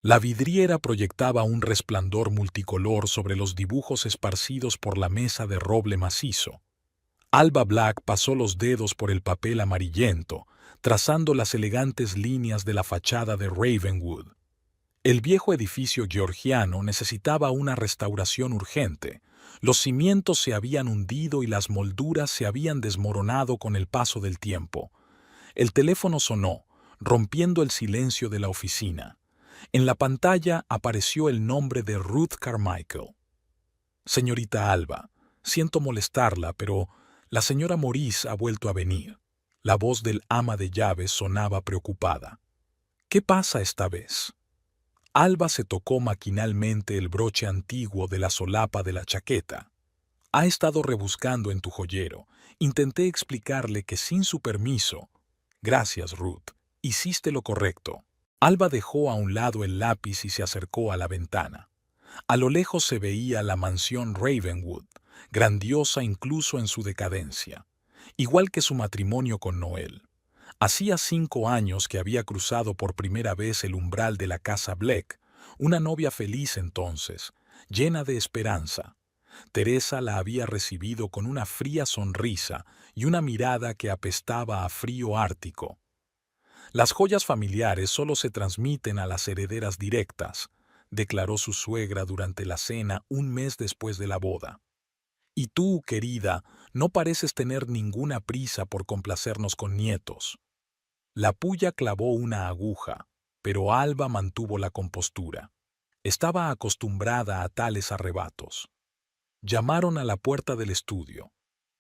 La vidriera proyectaba un resplandor multicolor sobre los dibujos esparcidos por la mesa de roble macizo. Alba Black pasó los dedos por el papel amarillento, trazando las elegantes líneas de la fachada de Ravenwood. El viejo edificio georgiano necesitaba una restauración urgente. Los cimientos se habían hundido y las molduras se habían desmoronado con el paso del tiempo. El teléfono sonó, rompiendo el silencio de la oficina. En la pantalla apareció el nombre de Ruth Carmichael. Señorita Alba, siento molestarla, pero la señora Maurice ha vuelto a venir. La voz del ama de llaves sonaba preocupada. ¿Qué pasa esta vez? Alba se tocó maquinalmente el broche antiguo de la solapa de la chaqueta. Ha estado rebuscando en tu joyero. Intenté explicarle que sin su permiso. Gracias, Ruth. Hiciste lo correcto. Alba dejó a un lado el lápiz y se acercó a la ventana. A lo lejos se veía la mansión Ravenwood, grandiosa incluso en su decadencia, igual que su matrimonio con Noel. Hacía 5 años que había cruzado por primera vez el umbral de la casa Black, una novia feliz entonces, llena de esperanza. Teresa la había recibido con una fría sonrisa y una mirada que apestaba a frío ártico. Las joyas familiares solo se transmiten a las herederas directas, declaró su suegra durante la cena un mes después de la boda. Y tú, querida, no pareces tener ninguna prisa por complacernos con nietos. La puya clavó una aguja, pero Alba mantuvo la compostura. Estaba acostumbrada a tales arrebatos. Llamaron a la puerta del estudio.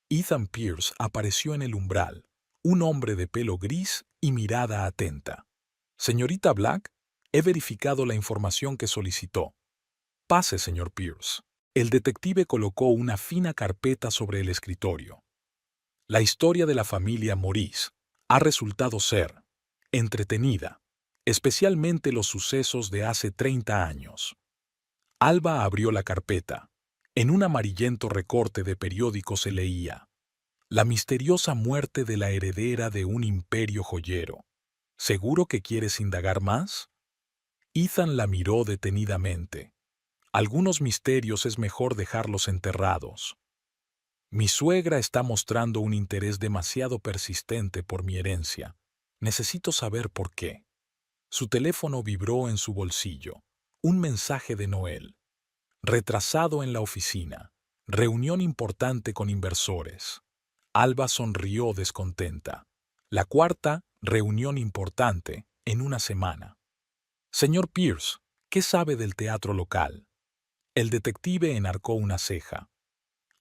Ethan Pierce apareció en el umbral, un hombre de pelo gris y mirada atenta. Señorita Black, he verificado la información que solicitó. Pase, señor Pierce. El detective colocó una fina carpeta sobre el escritorio. La historia de la familia Maurice ha resultado ser entretenida, especialmente los sucesos de hace 30 años. Alba abrió la carpeta. En un amarillento recorte de periódico se leía: la misteriosa muerte de la heredera de un imperio joyero. ¿Seguro que quieres indagar más? Ethan la miró detenidamente. Algunos misterios es mejor dejarlos enterrados. Mi suegra está mostrando un interés demasiado persistente por mi herencia. Necesito saber por qué. Su teléfono vibró en su bolsillo. Un mensaje de Noel. Retrasado en la oficina. Reunión importante con inversores. Alba sonrió descontenta. La cuarta reunión importante en una semana. Señor Pierce, ¿qué sabe del teatro local? El detective enarcó una ceja.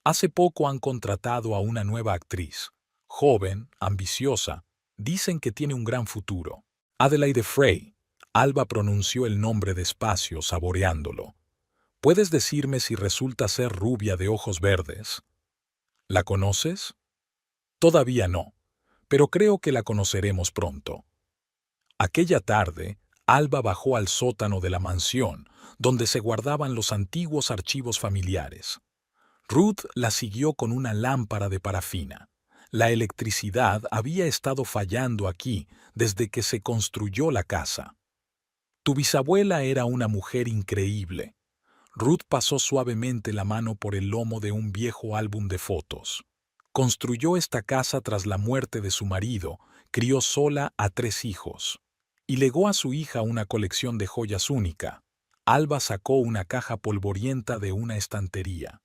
Hace poco han contratado a una nueva actriz. Joven, ambiciosa. Dicen que tiene un gran futuro. Adelaide Frey. Alba pronunció el nombre despacio, saboreándolo. ¿Puedes decirme si resulta ser rubia de ojos verdes? ¿La conoces? Todavía no, pero creo que la conoceremos pronto. Aquella tarde, Alba bajó al sótano de la mansión, donde se guardaban los antiguos archivos familiares. Ruth la siguió con una lámpara de parafina. La electricidad había estado fallando aquí desde que se construyó la casa. Tu bisabuela era una mujer increíble. Ruth pasó suavemente la mano por el lomo de un viejo álbum de fotos. Construyó esta casa tras la muerte de su marido, crió sola a 3 hijos. Y legó a su hija una colección de joyas única. Alba sacó una caja polvorienta de una estantería,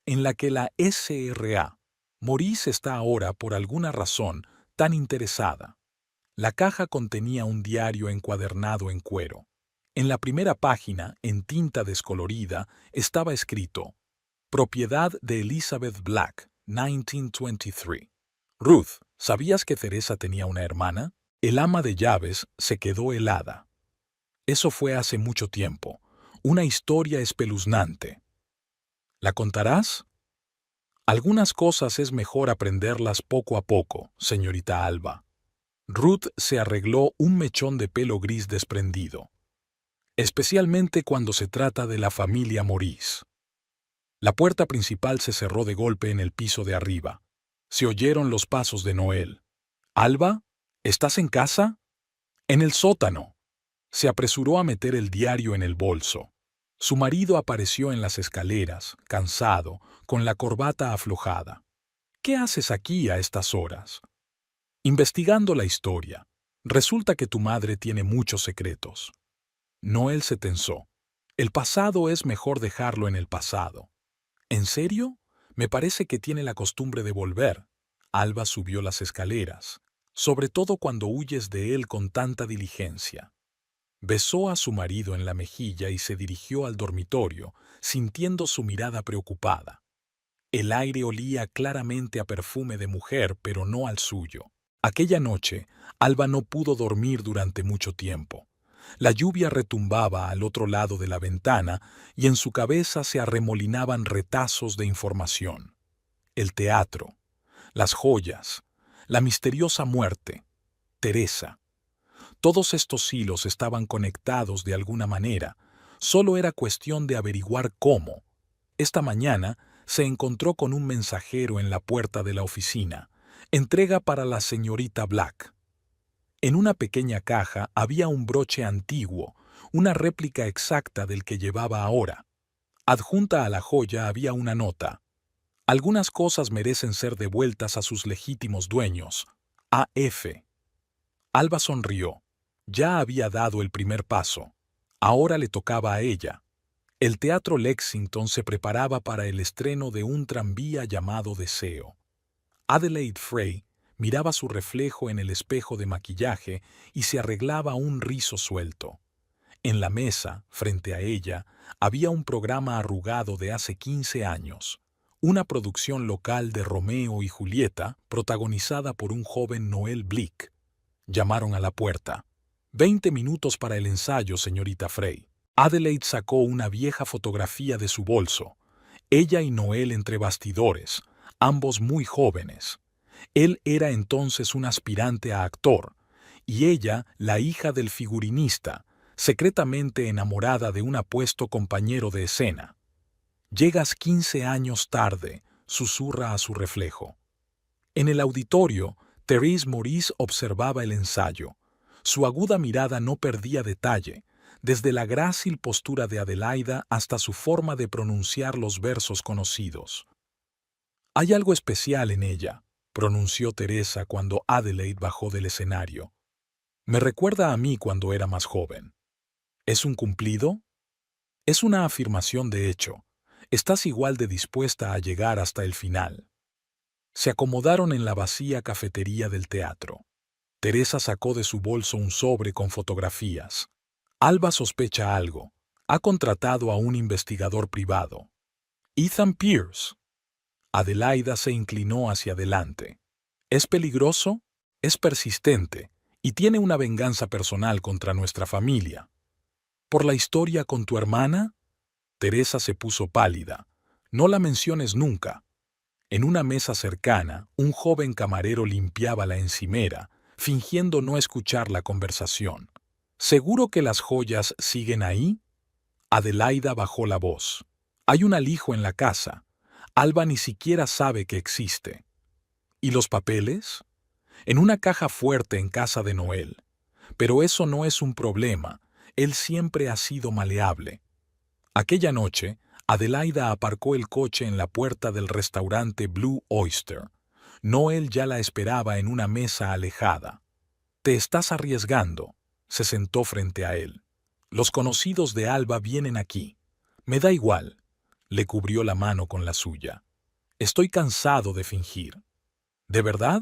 en la que la S.R.A. Maurice está ahora por alguna razón tan interesada. La caja contenía un diario encuadernado en cuero. En la primera página, en tinta descolorida, estaba escrito: Propiedad de Elizabeth Black, 1923. Ruth, ¿sabías que Teresa tenía una hermana? El ama de llaves se quedó helada. Eso fue hace mucho tiempo. Una historia espeluznante. ¿La contarás? Algunas cosas es mejor aprenderlas poco a poco, señorita Alba. Ruth se arregló un mechón de pelo gris desprendido. Especialmente cuando se trata de la familia Maurice. La puerta principal se cerró de golpe en el piso de arriba. Se oyeron los pasos de Noel. «Alba, ¿estás en casa?» «En el sótano». Se apresuró a meter el diario en el bolso. Su marido apareció en las escaleras, cansado, con la corbata aflojada. ¿Qué haces aquí a estas horas? Investigando la historia. Resulta que tu madre tiene muchos secretos. Noel se tensó. El pasado es mejor dejarlo en el pasado. ¿En serio? Me parece que tiene la costumbre de volver. Alba subió las escaleras, sobre todo cuando huyes de él con tanta diligencia. Besó a su marido en la mejilla y se dirigió al dormitorio, sintiendo su mirada preocupada. El aire olía claramente a perfume de mujer, pero no al suyo. Aquella noche, Alba no pudo dormir durante mucho tiempo. La lluvia retumbaba al otro lado de la ventana y en su cabeza se arremolinaban retazos de información. El teatro, las joyas, la misteriosa muerte, Teresa. Todos estos hilos estaban conectados de alguna manera. Solo era cuestión de averiguar cómo. Esta mañana se encontró con un mensajero en la puerta de la oficina. Entrega para la señorita Black. En una pequeña caja había un broche antiguo, una réplica exacta del que llevaba ahora. Adjunta a la joya había una nota. Algunas cosas merecen ser devueltas a sus legítimos dueños. A.F. Alba sonrió. Ya había dado el primer paso. Ahora le tocaba a ella. El Teatro Lexington se preparaba para el estreno de un tranvía llamado Deseo. Adelaide Frey miraba su reflejo en el espejo de maquillaje y se arreglaba un rizo suelto. En la mesa, frente a ella, había un programa arrugado de hace 15 años, una producción local de Romeo y Julieta protagonizada por un joven Noel Blick. Llamaron a la puerta. 20 minutos para el ensayo, señorita Frey. Adelaide sacó una vieja fotografía de su bolso. Ella y Noel entre bastidores, ambos muy jóvenes. Él era entonces un aspirante a actor, y ella la hija del figurinista, secretamente enamorada de un apuesto compañero de escena. «Llegas 15 años tarde», susurra a su reflejo. En el auditorio, Thérèse Maurice observaba el ensayo. Su aguda mirada no perdía detalle, desde la grácil postura de Adelaida hasta su forma de pronunciar los versos conocidos. «Hay algo especial en ella», pronunció Teresa cuando Adelaide bajó del escenario. «Me recuerda a mí cuando era más joven». ¿Es un cumplido? Es una afirmación de hecho. Estás igual de dispuesta a llegar hasta el final. Se acomodaron en la vacía cafetería del teatro. Teresa sacó de su bolso un sobre con fotografías. Alba sospecha algo. Ha contratado a un investigador privado. Ethan Pierce. Adelaida se inclinó hacia adelante. ¿Es peligroso? Es persistente y tiene una venganza personal contra nuestra familia. ¿Por la historia con tu hermana? Teresa se puso pálida. No la menciones nunca. En una mesa cercana, un joven camarero limpiaba la encimera, fingiendo no escuchar la conversación. ¿Seguro que las joyas siguen ahí? Adelaida bajó la voz. Hay un alijo en la casa. Alba ni siquiera sabe que existe. ¿Y los papeles? En una caja fuerte en casa de Noel. Pero eso no es un problema. Él siempre ha sido maleable. Aquella noche, Adelaida aparcó el coche en la puerta del restaurante Blue Oyster. Noel ya la esperaba en una mesa alejada. «Te estás arriesgando», se sentó frente a él. «Los conocidos de Alba vienen aquí. Me da igual». Le cubrió la mano con la suya. «Estoy cansado de fingir». ¿De verdad?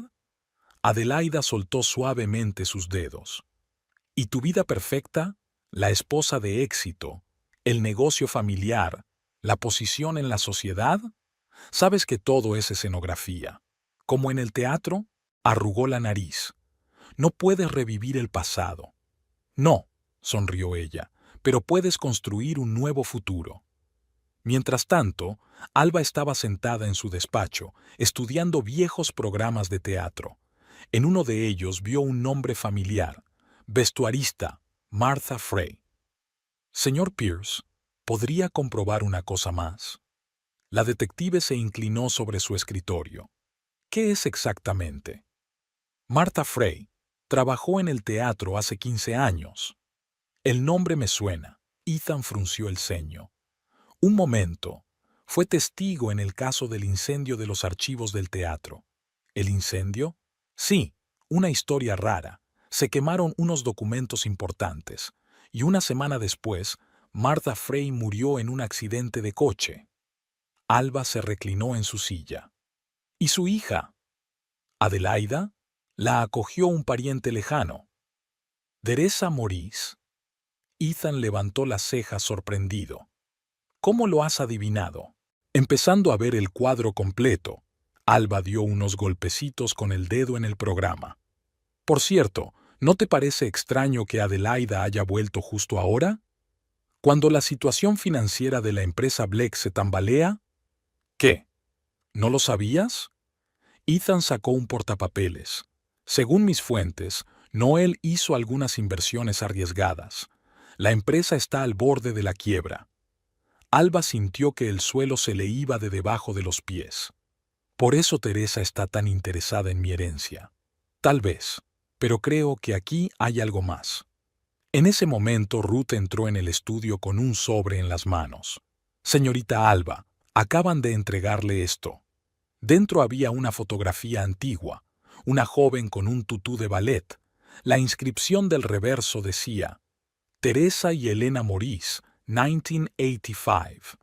Adelaida soltó suavemente sus dedos. ¿Y tu vida perfecta? La esposa de éxito, el negocio familiar, la posición en la sociedad. Sabes que todo es escenografía. Como en el teatro, arrugó la nariz. No puedes revivir el pasado. No, sonrió ella, pero puedes construir un nuevo futuro. Mientras tanto, Alba estaba sentada en su despacho, estudiando viejos programas de teatro. En uno de ellos vio un nombre familiar, vestuarista, Martha Frey. «Señor Pierce, ¿podría comprobar una cosa más?» La detective se inclinó sobre su escritorio. «¿Qué es exactamente?» «Martha Frey trabajó en el teatro hace 15 años. El nombre me suena. Ethan frunció el ceño. Un momento. Fue testigo en el caso del incendio de los archivos del teatro. ¿El incendio? Sí, una historia rara. Se quemaron unos documentos importantes. Y una semana después, Martha Frey murió en un accidente de coche. Alba se reclinó en su silla. ¿Y su hija? ¿Adelaida? La acogió un pariente lejano. ¿Teresa Maurice? Ethan levantó las cejas sorprendido. ¿Cómo lo has adivinado? Empezando a ver el cuadro completo, Alba dio unos golpecitos con el dedo en el programa. Por cierto, ¿no te parece extraño que Adelaida haya vuelto justo ahora? ¿Cuando la situación financiera de la empresa Bleck se tambalea? ¿Qué? ¿No lo sabías? Ethan sacó un portapapeles. Según mis fuentes, Noel hizo algunas inversiones arriesgadas. La empresa está al borde de la quiebra. Alba sintió que el suelo se le iba de debajo de los pies. Por eso Teresa está tan interesada en mi herencia. Tal vez, pero creo que aquí hay algo más. En ese momento Ruth entró en el estudio con un sobre en las manos. Señorita Alba, acaban de entregarle esto. Dentro había una fotografía antigua, una joven con un tutú de ballet. La inscripción del reverso decía, Teresa y Elena Maurice, 1985.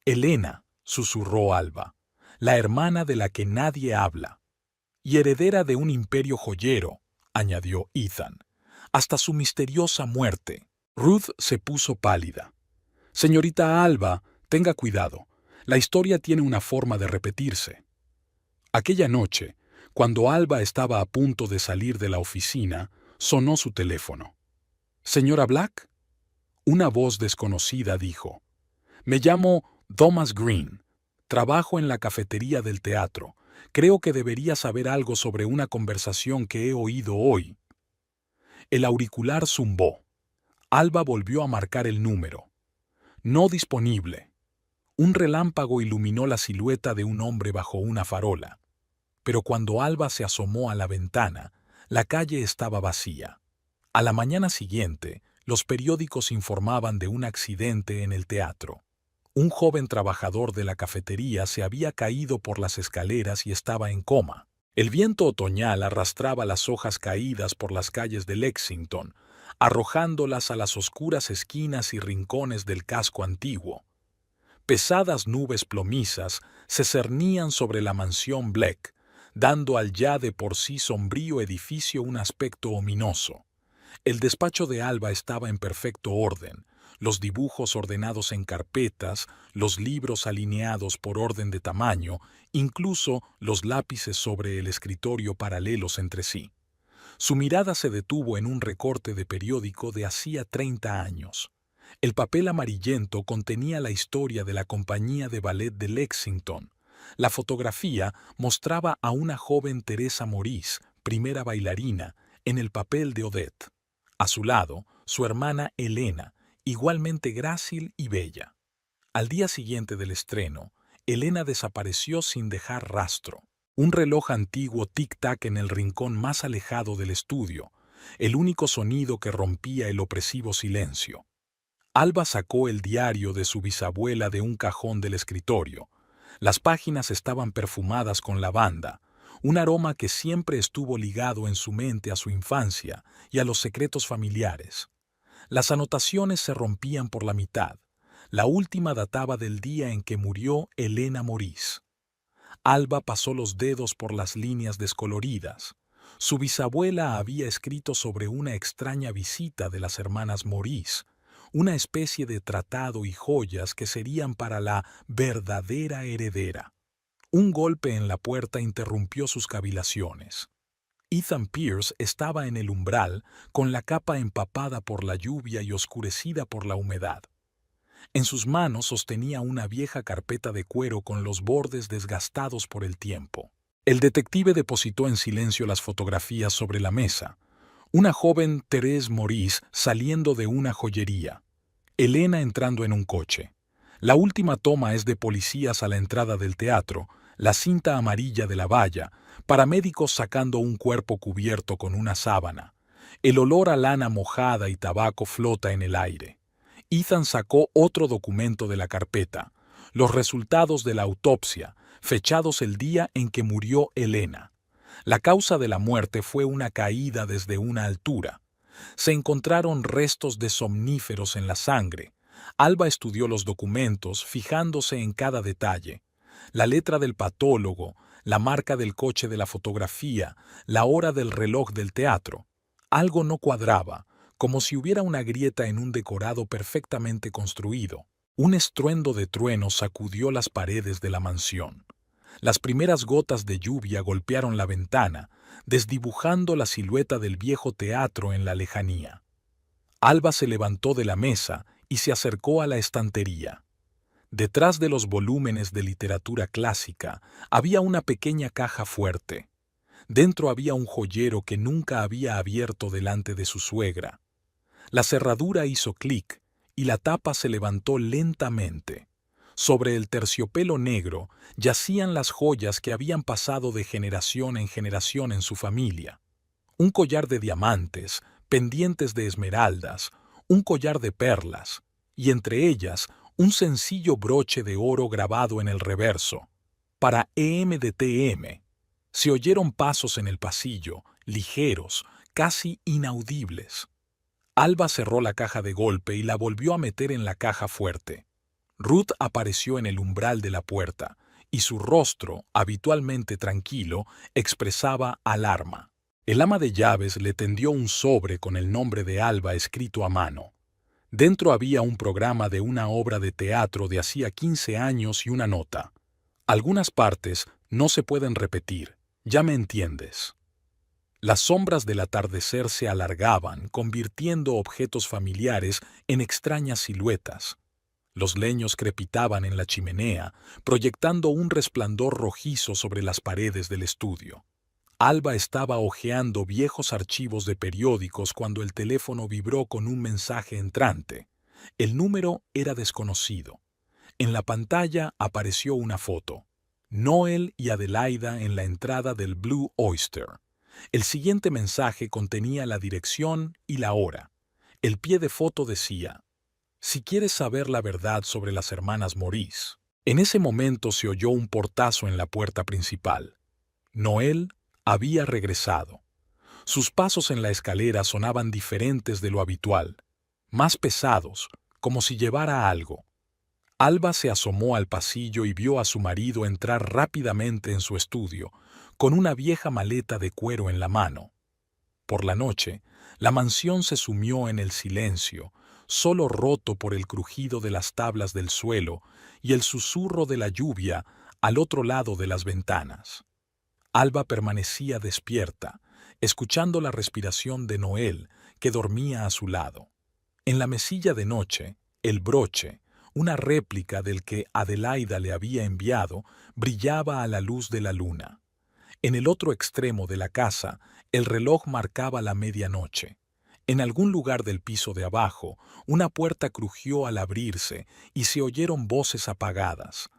Elena, susurró Alba, la hermana de la que nadie habla. Y heredera de un imperio joyero, añadió Ethan, hasta su misteriosa muerte. Ruth se puso pálida. Señorita Alba, tenga cuidado. La historia tiene una forma de repetirse. Aquella noche, cuando Alba estaba a punto de salir de la oficina, sonó su teléfono. ¿Señora Black? Una voz desconocida dijo, me llamo Thomas Green. Trabajo en la cafetería del teatro. Creo que debería saber algo sobre una conversación que he oído hoy. El auricular zumbó. Alba volvió a marcar el número. No disponible. Un relámpago iluminó la silueta de un hombre bajo una farola. Pero cuando Alba se asomó a la ventana, la calle estaba vacía. A la mañana siguiente, los periódicos informaban de un accidente en el teatro. Un joven trabajador de la cafetería se había caído por las escaleras y estaba en coma. El viento otoñal arrastraba las hojas caídas por las calles de Lexington, arrojándolas a las oscuras esquinas y rincones del casco antiguo. Pesadas nubes plomizas se cernían sobre la mansión Bleck, dando al ya de por sí sombrío edificio un aspecto ominoso. El despacho de Alba estaba en perfecto orden, los dibujos ordenados en carpetas, los libros alineados por orden de tamaño, incluso los lápices sobre el escritorio paralelos entre sí. Su mirada se detuvo en un recorte de periódico de hacía 30 años. El papel amarillento contenía la historia de la compañía de ballet de Lexington. La fotografía mostraba a una joven Teresa Maurice, primera bailarina, en el papel de Odette. A su lado, su hermana Elena, igualmente grácil y bella. Al día siguiente del estreno, Elena desapareció sin dejar rastro. Un reloj antiguo tic-tac en el rincón más alejado del estudio, el único sonido que rompía el opresivo silencio. Alba sacó el diario de su bisabuela de un cajón del escritorio. Las páginas estaban perfumadas con lavanda, un aroma que siempre estuvo ligado en su mente a su infancia y a los secretos familiares. Las anotaciones se rompían por la mitad. La última databa del día en que murió Elena Maurice. Alba pasó los dedos por las líneas descoloridas. Su bisabuela había escrito sobre una extraña visita de las hermanas Maurice, una especie de tratado y joyas que serían para la verdadera heredera. Un golpe en la puerta interrumpió sus cavilaciones. Ethan Pierce estaba en el umbral, con la capa empapada por la lluvia y oscurecida por la humedad. En sus manos sostenía una vieja carpeta de cuero con los bordes desgastados por el tiempo. El detective depositó en silencio las fotografías sobre la mesa. Una joven Thérèse Maurice saliendo de una joyería. Elena entrando en un coche. La última toma es de policías a la entrada del teatro, la cinta amarilla de la valla, paramédicos sacando un cuerpo cubierto con una sábana, El olor a lana mojada y tabaco flota en el aire. Ethan sacó otro documento de la carpeta, los resultados de la autopsia, fechados el día en que murió Elena. La causa de la muerte fue una caída desde una altura. Se encontraron restos de somníferos en la sangre. Alba estudió los documentos, fijándose en cada detalle. La letra del patólogo, la marca del coche de la fotografía, la hora del reloj del teatro. Algo no cuadraba, como si hubiera una grieta en un decorado perfectamente construido. Un estruendo de trueno sacudió las paredes de la mansión. Las primeras gotas de lluvia golpearon la ventana, desdibujando la silueta del viejo teatro en la lejanía. Alba se levantó de la mesa y se acercó a la estantería. Detrás de los volúmenes de literatura clásica había una pequeña caja fuerte. Dentro había un joyero que nunca había abierto delante de su suegra. La cerradura hizo clic y la tapa se levantó lentamente. Sobre el terciopelo negro yacían las joyas que habían pasado de generación en generación en su familia. Un collar de diamantes, pendientes de esmeraldas, un collar de perlas, y entre ellas un sencillo broche de oro grabado en el reverso. Para EMDTM. Se oyeron pasos en el pasillo, ligeros, casi inaudibles. Alba cerró la caja de golpe y la volvió a meter en la caja fuerte. Ruth apareció en el umbral de la puerta, y su rostro, habitualmente tranquilo, expresaba alarma. El ama de llaves le tendió un sobre con el nombre de Alba escrito a mano. Dentro había un programa de una obra de teatro de hacía 15 años y una nota. Algunas partes no se pueden repetir, ya me entiendes. Las sombras del atardecer se alargaban, convirtiendo objetos familiares en extrañas siluetas. Los leños crepitaban en la chimenea, proyectando un resplandor rojizo sobre las paredes del estudio. Alba estaba hojeando viejos archivos de periódicos cuando el teléfono vibró con un mensaje entrante. El número era desconocido. En la pantalla apareció una foto. Noel y Adelaida en la entrada del Blue Oyster. El siguiente mensaje contenía la dirección y la hora. El pie de foto decía: si quieres saber la verdad sobre las hermanas Maurice. En ese momento se oyó un portazo en la puerta principal. Noel había regresado. Sus pasos en la escalera sonaban diferentes de lo habitual, más pesados, como si llevara algo. Alba se asomó al pasillo y vio a su marido entrar rápidamente en su estudio, con una vieja maleta de cuero en la mano. Por la noche, la mansión se sumió en el silencio, solo roto por el crujido de las tablas del suelo y el susurro de la lluvia al otro lado de las ventanas. Alba permanecía despierta, escuchando la respiración de Noel, que dormía a su lado. En la mesilla de noche, el broche, una réplica del que Adelaida le había enviado, brillaba a la luz de la luna. En el otro extremo de la casa, el reloj marcaba la medianoche. En algún lugar del piso de abajo, una puerta crujió al abrirse y se oyeron voces apagadas.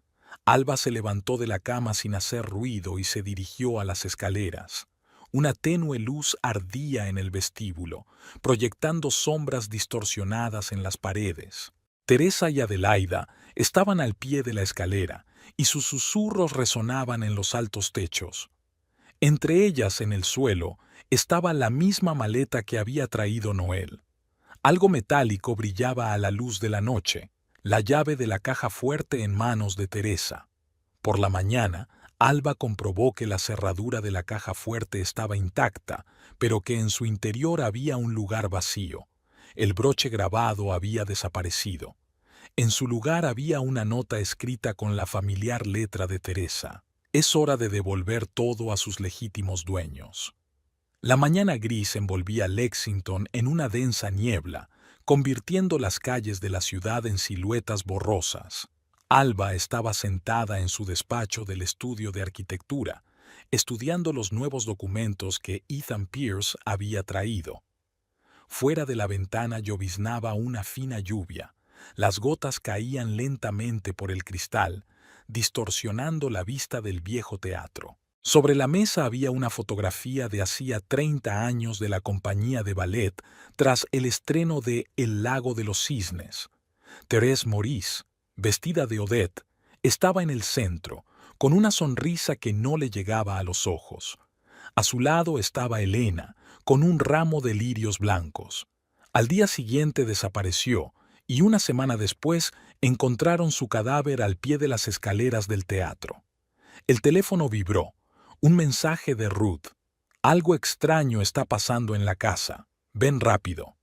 Alba se levantó de la cama sin hacer ruido y se dirigió a las escaleras. Una tenue luz ardía en el vestíbulo, proyectando sombras distorsionadas en las paredes. Teresa y Adelaida estaban al pie de la escalera y sus susurros resonaban en los altos techos. Entre ellas, en el suelo, estaba la misma maleta que había traído Noel. Algo metálico brillaba a la luz de la noche, la llave de la caja fuerte en manos de Teresa. Por la mañana, Alba comprobó que la cerradura de la caja fuerte estaba intacta, pero que en su interior había un lugar vacío. El broche grabado había desaparecido. En su lugar había una nota escrita con la familiar letra de Teresa. Es hora de devolver todo a sus legítimos dueños. La mañana gris envolvía Lexington en una densa niebla, convirtiendo las calles de la ciudad en siluetas borrosas. Alba estaba sentada en su despacho del estudio de arquitectura, estudiando los nuevos documentos que Ethan Pierce había traído. Fuera de la ventana lloviznaba una fina lluvia. Las gotas caían lentamente por el cristal, distorsionando la vista del viejo teatro. Sobre la mesa había una fotografía de hacía 30 años de la compañía de ballet tras el estreno de El lago de los cisnes. Thérèse Maurice, vestida de Odette, estaba en el centro, con una sonrisa que no le llegaba a los ojos. A su lado estaba Helena, con un ramo de lirios blancos. Al día siguiente desapareció, y una semana después encontraron su cadáver al pie de las escaleras del teatro. El teléfono vibró. Un mensaje de Ruth. Algo extraño está pasando en la casa. Ven rápido.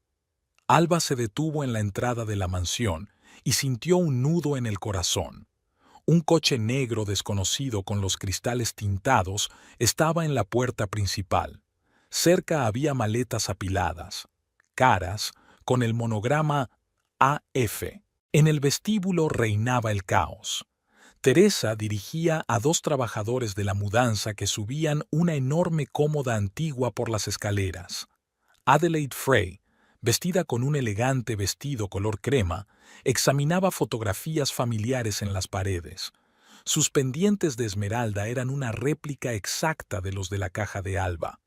Alba se detuvo en la entrada de la mansión y sintió un nudo en el corazón. Un coche negro desconocido con los cristales tintados estaba en la puerta principal. Cerca había maletas apiladas, caras, con el monograma AF. En el vestíbulo reinaba el caos. Teresa dirigía a 2 trabajadores de la mudanza que subían una enorme cómoda antigua por las escaleras. Adelaide Frey, vestida con un elegante vestido color crema, examinaba fotografías familiares en las paredes. Sus pendientes de esmeralda eran una réplica exacta de los de la caja de Alba.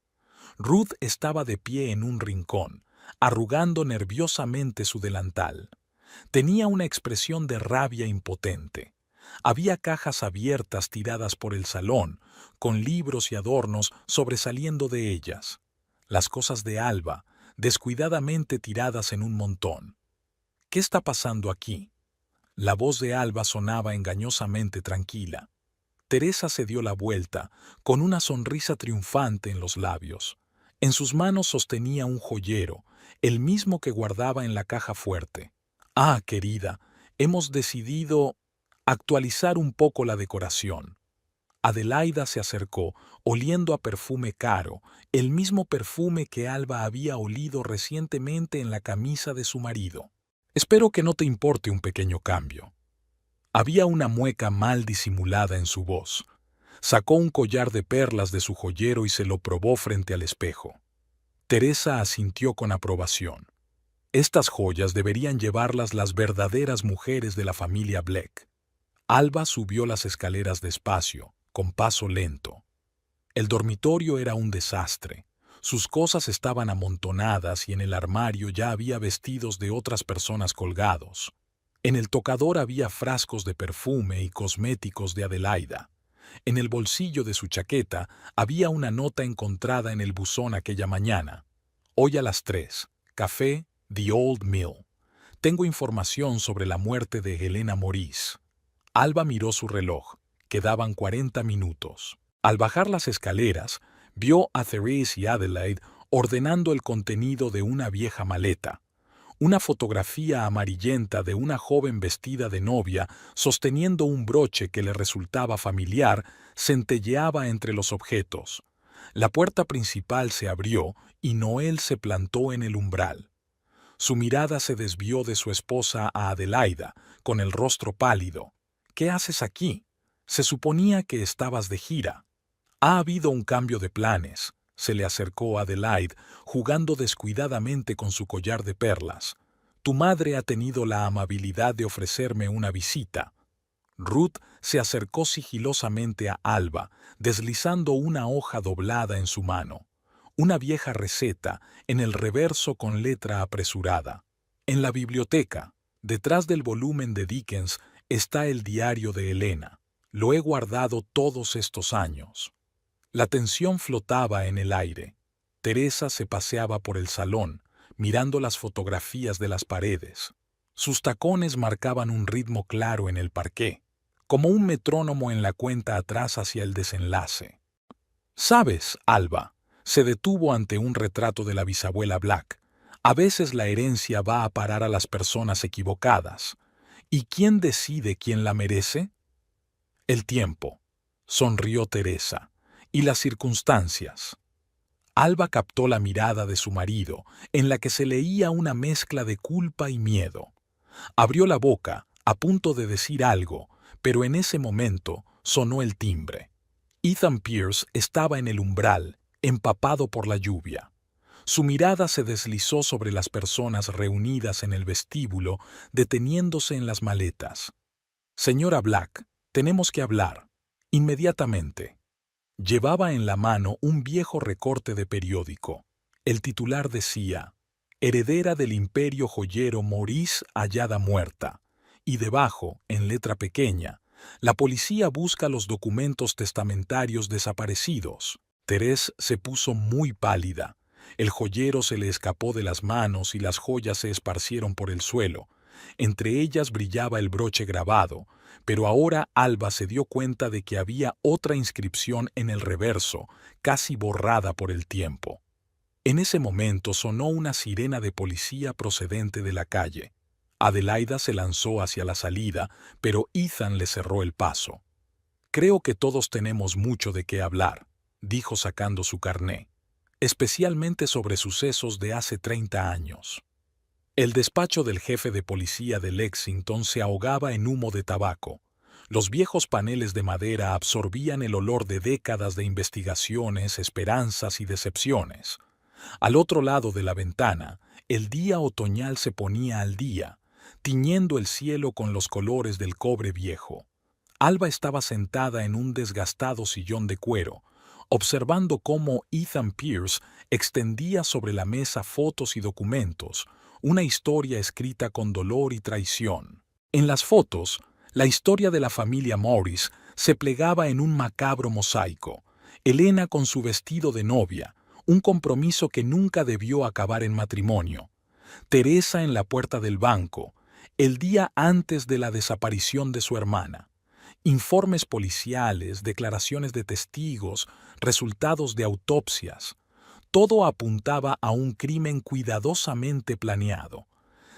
Ruth estaba de pie en un rincón, arrugando nerviosamente su delantal. Tenía una expresión de rabia impotente. Había cajas abiertas tiradas por el salón, con libros y adornos sobresaliendo de ellas. Las cosas de Alba, descuidadamente tiradas en un montón. ¿Qué está pasando aquí? La voz de Alba sonaba engañosamente tranquila. Teresa se dio la vuelta, con una sonrisa triunfante en los labios. En sus manos sostenía un joyero, el mismo que guardaba en la caja fuerte. Ah, querida, hemos decidido actualizar un poco la decoración. Adelaida se acercó, oliendo a perfume caro, el mismo perfume que Alba había olido recientemente en la camisa de su marido. Espero que no te importe un pequeño cambio. Había una mueca mal disimulada en su voz. Sacó un collar de perlas de su joyero y se lo probó frente al espejo. Teresa asintió con aprobación. Estas joyas deberían llevarlas las verdaderas mujeres de la familia Black. Alba subió las escaleras despacio, con paso lento. El dormitorio era un desastre. Sus cosas estaban amontonadas y en el armario ya había vestidos de otras personas colgados. En el tocador había frascos de perfume y cosméticos de Adelaida. En el bolsillo de su chaqueta había una nota encontrada en el buzón aquella mañana. Hoy a las 3, café The Old Mill. Tengo información sobre la muerte de Helena Maurice. Alba miró su reloj. Quedaban 40 minutos. Al bajar las escaleras, vio a Thérèse y Adelaide ordenando el contenido de una vieja maleta. Una fotografía amarillenta de una joven vestida de novia sosteniendo un broche que le resultaba familiar centelleaba entre los objetos. La puerta principal se abrió y Noel se plantó en el umbral. Su mirada se desvió de su esposa a Adelaida, con el rostro pálido. ¿Qué haces aquí? Se suponía que estabas de gira. Ha habido un cambio de planes. Se le acercó Adelaide, jugando descuidadamente con su collar de perlas. Tu madre ha tenido la amabilidad de ofrecerme una visita. Ruth se acercó sigilosamente a Alba, deslizando una hoja doblada en su mano. Una vieja receta, en el reverso con letra apresurada. En la biblioteca, detrás del volumen de Dickens, está el diario de Helena. Lo he guardado todos estos años. La tensión flotaba en el aire. Teresa se paseaba por el salón, mirando las fotografías de las paredes. Sus tacones marcaban un ritmo claro en el parqué, como un metrónomo en la cuenta atrás hacia el desenlace. ¿Sabes, Alba? Se detuvo ante un retrato de la bisabuela Black. A veces la herencia va a parar a las personas equivocadas. ¿Y quién decide quién la merece? El tiempo, sonrió Teresa, y las circunstancias. Alba captó la mirada de su marido, en la que se leía una mezcla de culpa y miedo. Abrió la boca, a punto de decir algo, pero en ese momento sonó el timbre. Ethan Pierce estaba en el umbral, empapado por la lluvia. Su mirada se deslizó sobre las personas reunidas en el vestíbulo, deteniéndose en las maletas. Señora Black, tenemos que hablar. Inmediatamente. Llevaba en la mano un viejo recorte de periódico. El titular decía: «Heredera del imperio joyero Maurice hallada muerta». Y debajo, en letra pequeña: «La policía busca los documentos testamentarios desaparecidos». Thérèse se puso muy pálida. El joyero se le escapó de las manos y las joyas se esparcieron por el suelo. Entre ellas brillaba el broche grabado, pero ahora Alba se dio cuenta de que había otra inscripción en el reverso, casi borrada por el tiempo. En ese momento sonó una sirena de policía procedente de la calle. Adelaida se lanzó hacia la salida, pero Ethan le cerró el paso. «Creo que todos tenemos mucho de qué hablar», dijo sacando su carné, «especialmente sobre sucesos de hace 30 años». El despacho del jefe de policía de Lexington se ahogaba en humo de tabaco. Los viejos paneles de madera absorbían el olor de décadas de investigaciones, esperanzas y decepciones. Al otro lado de la ventana, el día otoñal se ponía al día, tiñendo el cielo con los colores del cobre viejo. Alba estaba sentada en un desgastado sillón de cuero, observando cómo Ethan Pierce extendía sobre la mesa fotos y documentos, una historia escrita con dolor y traición. En las fotos, la historia de la familia Morris se plegaba en un macabro mosaico. Elena con su vestido de novia, un compromiso que nunca debió acabar en matrimonio. Teresa en la puerta del banco, el día antes de la desaparición de su hermana. Informes policiales, declaraciones de testigos, resultados de autopsias. Todo apuntaba a un crimen cuidadosamente planeado.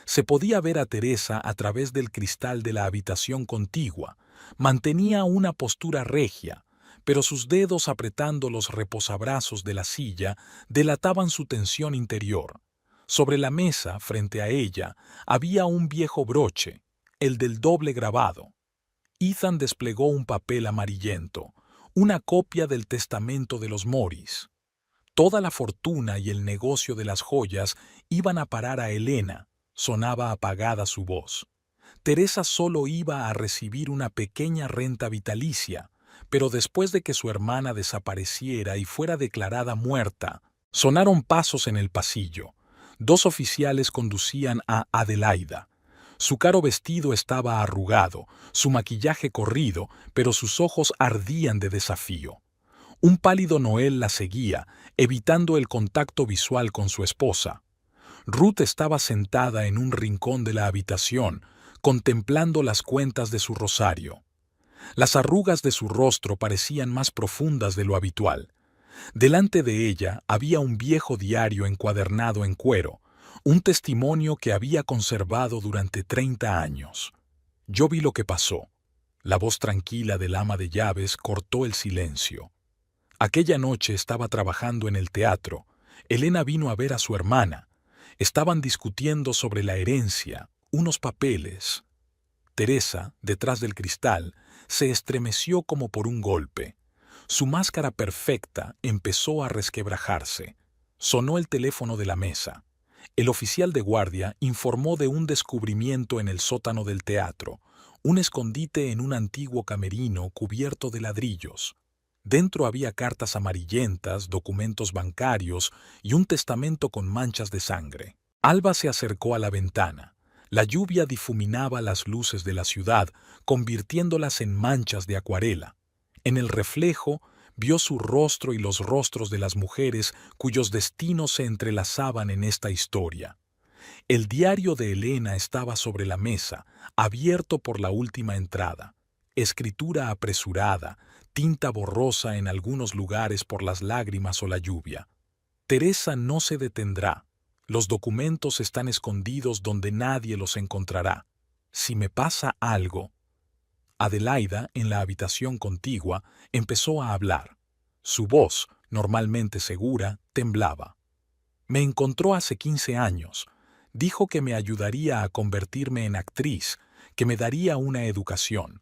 Se podía ver a Teresa a través del cristal de la habitación contigua. Mantenía una postura regia, pero sus dedos apretando los reposabrazos de la silla delataban su tensión interior. Sobre la mesa, frente a ella, había un viejo broche, el del doble grabado. Ethan desplegó un papel amarillento, una copia del testamento de los Morris. Toda la fortuna y el negocio de las joyas iban a parar a Elena, sonaba apagada su voz. Teresa solo iba a recibir una pequeña renta vitalicia, pero después de que su hermana desapareciera y fuera declarada muerta, sonaron pasos en el pasillo. 2 oficiales conducían a Adelaida. Su caro vestido estaba arrugado, su maquillaje corrido, pero sus ojos ardían de desafío. Un pálido Noel la seguía, evitando el contacto visual con su esposa. Ruth estaba sentada en un rincón de la habitación, contemplando las cuentas de su rosario. Las arrugas de su rostro parecían más profundas de lo habitual. Delante de ella había un viejo diario encuadernado en cuero, un testimonio que había conservado durante 30 años. «Yo vi lo que pasó». La voz tranquila del ama de llaves cortó el silencio. Aquella noche estaba trabajando en el teatro. Elena vino a ver a su hermana. Estaban discutiendo sobre la herencia, unos papeles. Teresa, detrás del cristal, se estremeció como por un golpe. Su máscara perfecta empezó a resquebrajarse. Sonó el teléfono de la mesa. El oficial de guardia informó de un descubrimiento en el sótano del teatro, un escondite en un antiguo camerino cubierto de ladrillos. Dentro había cartas amarillentas, documentos bancarios y un testamento con manchas de sangre. Alba se acercó a la ventana. La lluvia difuminaba las luces de la ciudad, convirtiéndolas en manchas de acuarela. En el reflejo vio su rostro y los rostros de las mujeres cuyos destinos se entrelazaban en esta historia. El diario de Elena estaba sobre la mesa, abierto por la última entrada. Escritura apresurada, tinta borrosa en algunos lugares por las lágrimas o la lluvia. Teresa no se detendrá. Los documentos están escondidos donde nadie los encontrará. Si me pasa algo... Adelaida, en la habitación contigua, empezó a hablar. Su voz, normalmente segura, temblaba. Me encontró hace 15 años. Dijo que me ayudaría a convertirme en actriz, que me daría una educación.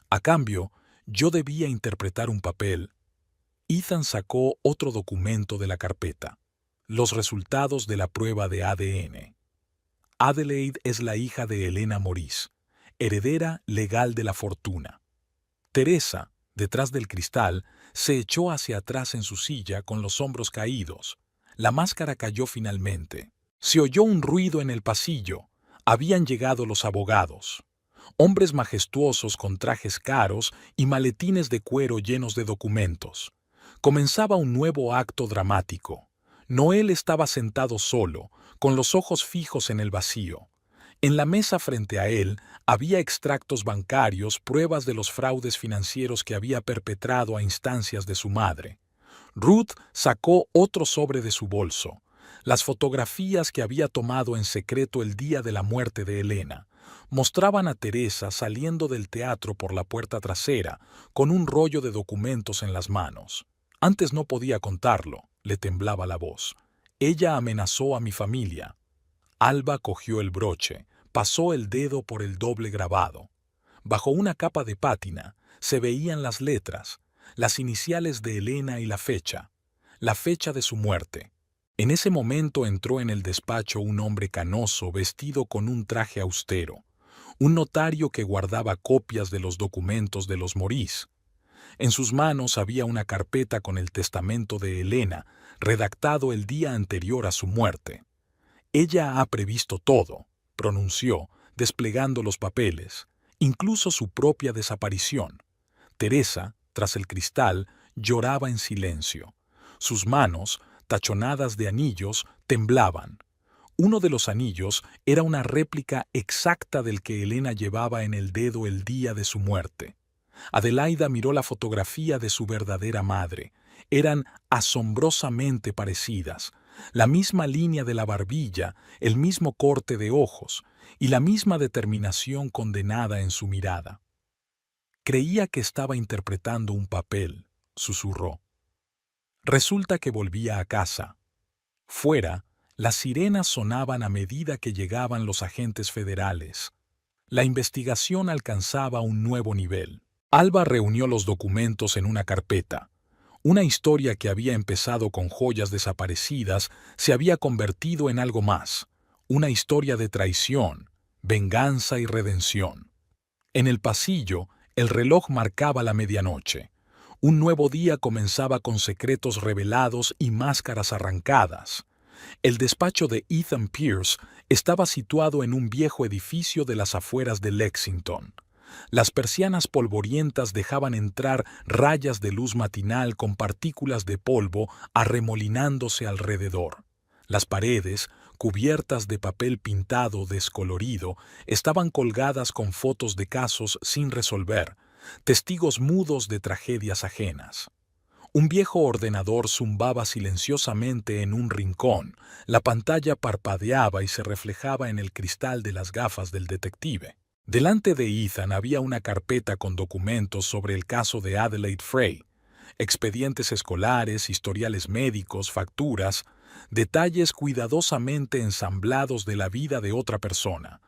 A cambio, yo debía interpretar un papel. Ethan sacó otro documento de la carpeta. Los resultados de la prueba de ADN. Adelaide es la hija de Elena Maurice, heredera legal de la fortuna. Teresa, detrás del cristal, Se echó hacia atrás en su silla con los hombros caídos. La máscara cayó finalmente. Se oyó un ruido en el pasillo. Habían llegado los abogados. Hombres majestuosos con trajes caros y maletines de cuero llenos de documentos. Comenzaba un nuevo acto dramático. Noel estaba sentado solo, con los ojos fijos en el vacío. En la mesa frente a él había extractos bancarios, pruebas de los fraudes financieros que había perpetrado a instancias de su madre. Ruth sacó otro sobre de su bolso, las fotografías que había tomado en secreto el día de la muerte de Elena. Mostraban a Teresa saliendo del teatro por la puerta trasera, con un rollo de documentos en las manos. Antes no podía contarlo, le temblaba la voz. Ella amenazó a mi familia. Alba cogió el broche, pasó el dedo por el doble grabado. Bajo una capa de pátina se veían las letras, las iniciales de Elena y la fecha de su muerte. En ese momento entró en el despacho un hombre canoso vestido con un traje austero, un notario que guardaba copias de los documentos de los Morís. En sus manos había una carpeta con el testamento de Elena, redactado el día anterior a su muerte. Ella ha previsto todo, pronunció, desplegando los papeles, incluso su propia desaparición. Teresa, tras el cristal, lloraba en silencio. Sus manos, tachonadas de anillos, temblaban. Uno de los anillos era una réplica exacta del que Elena llevaba en el dedo el día de su muerte. Adelaida miró la fotografía de su verdadera madre. Eran asombrosamente parecidas. La misma línea de la barbilla, el mismo corte de ojos y la misma determinación condenada en su mirada. Creía que estaba interpretando un papel, susurró. Resulta que volvía a casa. Fuera, las sirenas sonaban a medida que llegaban los agentes federales. La investigación alcanzaba un nuevo nivel. Alba reunió los documentos en una carpeta. Una historia que había empezado con joyas desaparecidas se había convertido en algo más. Una historia de traición, venganza y redención. En el pasillo, el reloj marcaba la medianoche. Un nuevo día comenzaba con secretos revelados y máscaras arrancadas. El despacho de Ethan Pierce estaba situado en un viejo edificio de las afueras de Lexington. Las persianas polvorientas dejaban entrar rayas de luz matinal con partículas de polvo arremolinándose alrededor. Las paredes, cubiertas de papel pintado descolorido, estaban colgadas con fotos de casos sin resolver, testigos mudos de tragedias ajenas. Un viejo ordenador zumbaba silenciosamente en un rincón, la pantalla parpadeaba y se reflejaba en el cristal de las gafas del detective. Delante de Ethan había una carpeta con documentos sobre el caso de Adelaide Frey, expedientes escolares, historiales médicos, facturas, detalles cuidadosamente ensamblados de la vida de otra persona.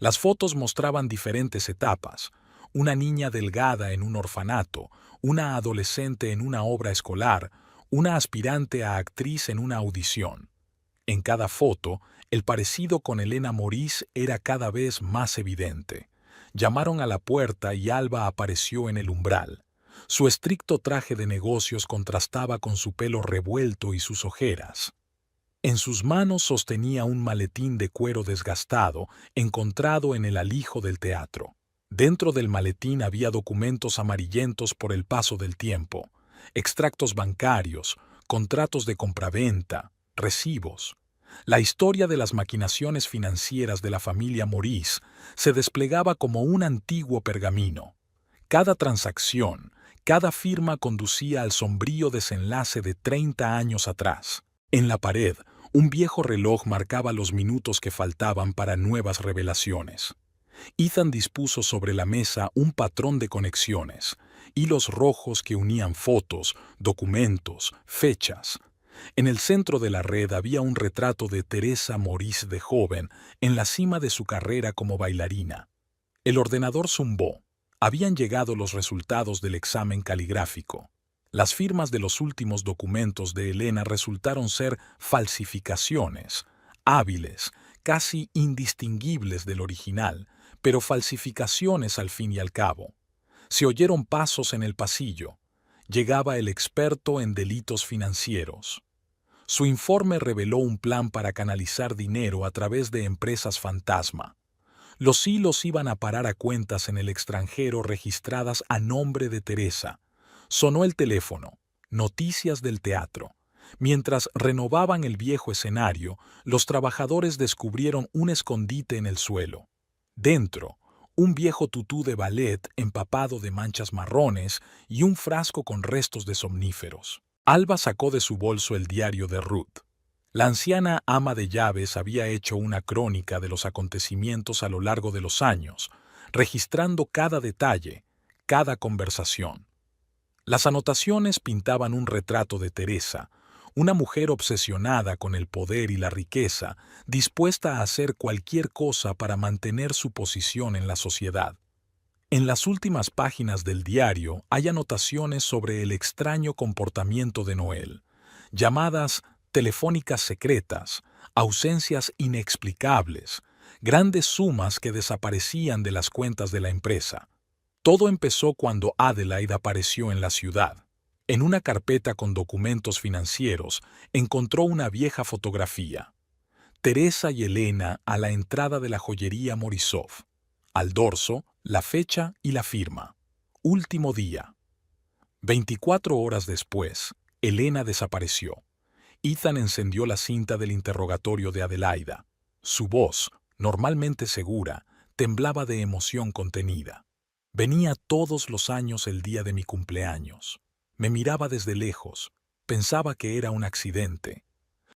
Las fotos mostraban diferentes etapas: una niña delgada en un orfanato, una adolescente en una obra escolar, una aspirante a actriz en una audición. En cada foto, el parecido con Elena Morís era cada vez más evidente. Llamaron a la puerta y Alba apareció en el umbral. Su estricto traje de negocios contrastaba con su pelo revuelto y sus ojeras. En sus manos sostenía un maletín de cuero desgastado, encontrado en el alijo del teatro. Dentro del maletín había documentos amarillentos por el paso del tiempo, extractos bancarios, contratos de compraventa, recibos. La historia de las maquinaciones financieras de la familia Morís se desplegaba como un antiguo pergamino. Cada transacción, cada firma conducía al sombrío desenlace de 30 años atrás. En la pared, un viejo reloj marcaba los minutos que faltaban para nuevas revelaciones. Ethan dispuso sobre la mesa un patrón de conexiones, hilos rojos que unían fotos, documentos, fechas. En el centro de la red había un retrato de Teresa Morís de joven, en la cima de su carrera como bailarina. El ordenador zumbó. Habían llegado los resultados del examen caligráfico. Las firmas de los últimos documentos de Elena resultaron ser falsificaciones, hábiles, casi indistinguibles del original, pero falsificaciones al fin y al cabo. Se oyeron pasos en el pasillo. llegaba el experto en delitos financieros. Su informe reveló un plan para canalizar dinero a través de empresas fantasma. Los hilos iban a parar a cuentas en el extranjero registradas a nombre de Teresa. Sonó el teléfono. Noticias del teatro. Mientras renovaban el viejo escenario, los trabajadores descubrieron un escondite en el suelo. Dentro, un viejo tutú de ballet empapado de manchas marrones y un frasco con restos de somníferos. Alba sacó de su bolso el diario de Ruth. La anciana ama de llaves había hecho una crónica de los acontecimientos a lo largo de los años, registrando cada detalle, cada conversación. Las anotaciones pintaban un retrato de Teresa, una mujer obsesionada con el poder y la riqueza, dispuesta a hacer cualquier cosa para mantener su posición en la sociedad. En las últimas páginas del diario hay anotaciones sobre el extraño comportamiento de Noel, llamadas telefónicas secretas, ausencias inexplicables, grandes sumas que desaparecían de las cuentas de la empresa. Todo empezó cuando Adelaide apareció en la ciudad. En una carpeta con documentos financieros encontró una vieja fotografía. Teresa y Elena a la entrada de la joyería Morisov. Al dorso, la fecha y la firma. Último día. 24 horas después, Elena desapareció. Ethan encendió la cinta del interrogatorio de Adelaida. Su voz, normalmente segura, temblaba de emoción contenida. Venía todos los años el día de mi cumpleaños. Me miraba desde lejos. Pensaba que era un accidente.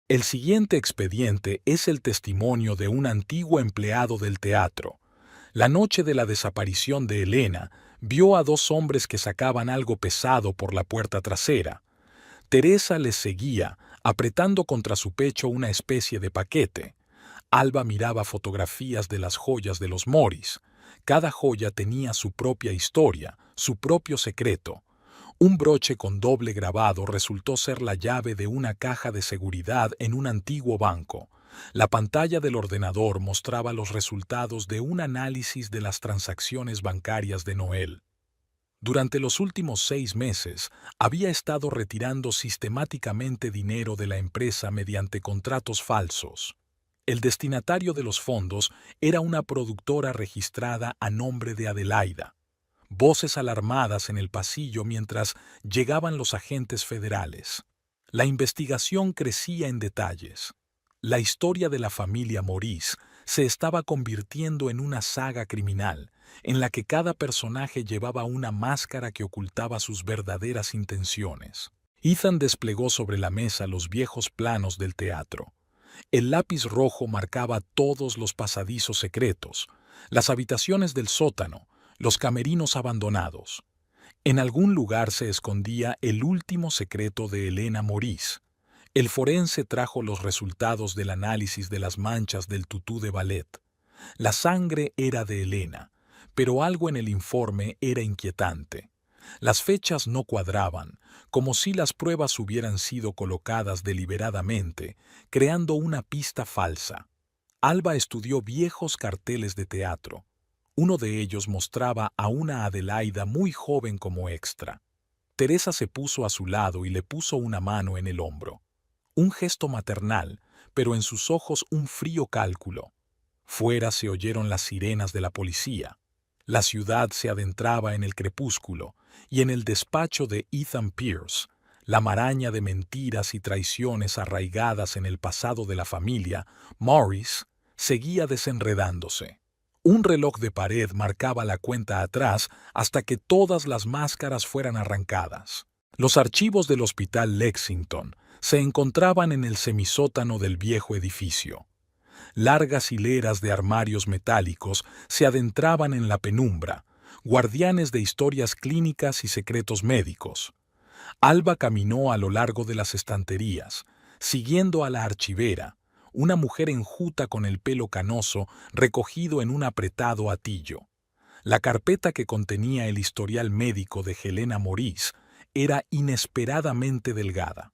El siguiente expediente es el testimonio de un antiguo empleado del teatro. La noche de la desaparición de Elena, vio a dos hombres que sacaban algo pesado por la puerta trasera. Teresa les seguía, apretando contra su pecho una especie de paquete. Alba miraba fotografías de las joyas de los Morris. Cada joya tenía su propia historia, su propio secreto. Un broche con doble grabado resultó ser la llave de una caja de seguridad en un antiguo banco. La pantalla del ordenador mostraba los resultados de un análisis de las transacciones bancarias de Noel. Durante los últimos 6 meses, había estado retirando sistemáticamente dinero de la empresa mediante contratos falsos. El destinatario de los fondos era una productora registrada a nombre de Adelaida. Voces alarmadas en el pasillo mientras llegaban los agentes federales. La investigación crecía en detalles. La historia de la familia Maurice se estaba convirtiendo en una saga criminal, en la que cada personaje llevaba una máscara que ocultaba sus verdaderas intenciones. Ethan desplegó sobre la mesa los viejos planos del teatro. El lápiz rojo marcaba todos los pasadizos secretos, las habitaciones del sótano, los camerinos abandonados. En algún lugar se escondía el último secreto de Elena Maurice. El forense trajo los resultados del análisis de las manchas del tutú de ballet. La sangre era de Elena, pero algo en el informe era inquietante. Las fechas no cuadraban, como si las pruebas hubieran sido colocadas deliberadamente, creando una pista falsa. Alba estudió viejos carteles de teatro. Uno de ellos mostraba a una Adelaida muy joven como extra. Teresa se puso a su lado y le puso una mano en el hombro. Un gesto maternal, pero en sus ojos un frío cálculo. Fuera se oyeron las sirenas de la policía. La ciudad se adentraba en el crepúsculo, y en el despacho de Ethan Pierce, la maraña de mentiras y traiciones arraigadas en el pasado de la familia, Morris, seguía desenredándose. Un reloj de pared marcaba la cuenta atrás hasta que todas las máscaras fueran arrancadas. Los archivos del Hospital Lexington se encontraban en el semisótano del viejo edificio. Largas hileras de armarios metálicos se adentraban en la penumbra, guardianes de historias clínicas y secretos médicos. Alba caminó a lo largo de las estanterías, siguiendo a la archivera, una mujer enjuta con el pelo canoso recogido en un apretado atillo. La carpeta que contenía el historial médico de Helena Maurice era inesperadamente delgada.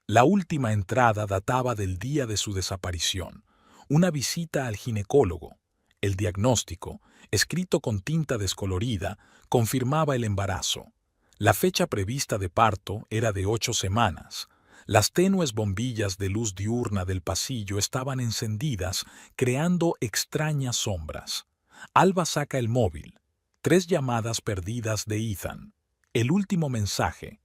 La última entrada databa del día de su desaparición, una visita al ginecólogo. El diagnóstico, escrito con tinta descolorida, confirmaba el embarazo. La fecha prevista de parto era de 8 semanas. Las tenues bombillas de luz diurna del pasillo estaban encendidas, creando extrañas sombras. Alba saca el móvil. 3 llamadas perdidas de Ethan. El último mensaje.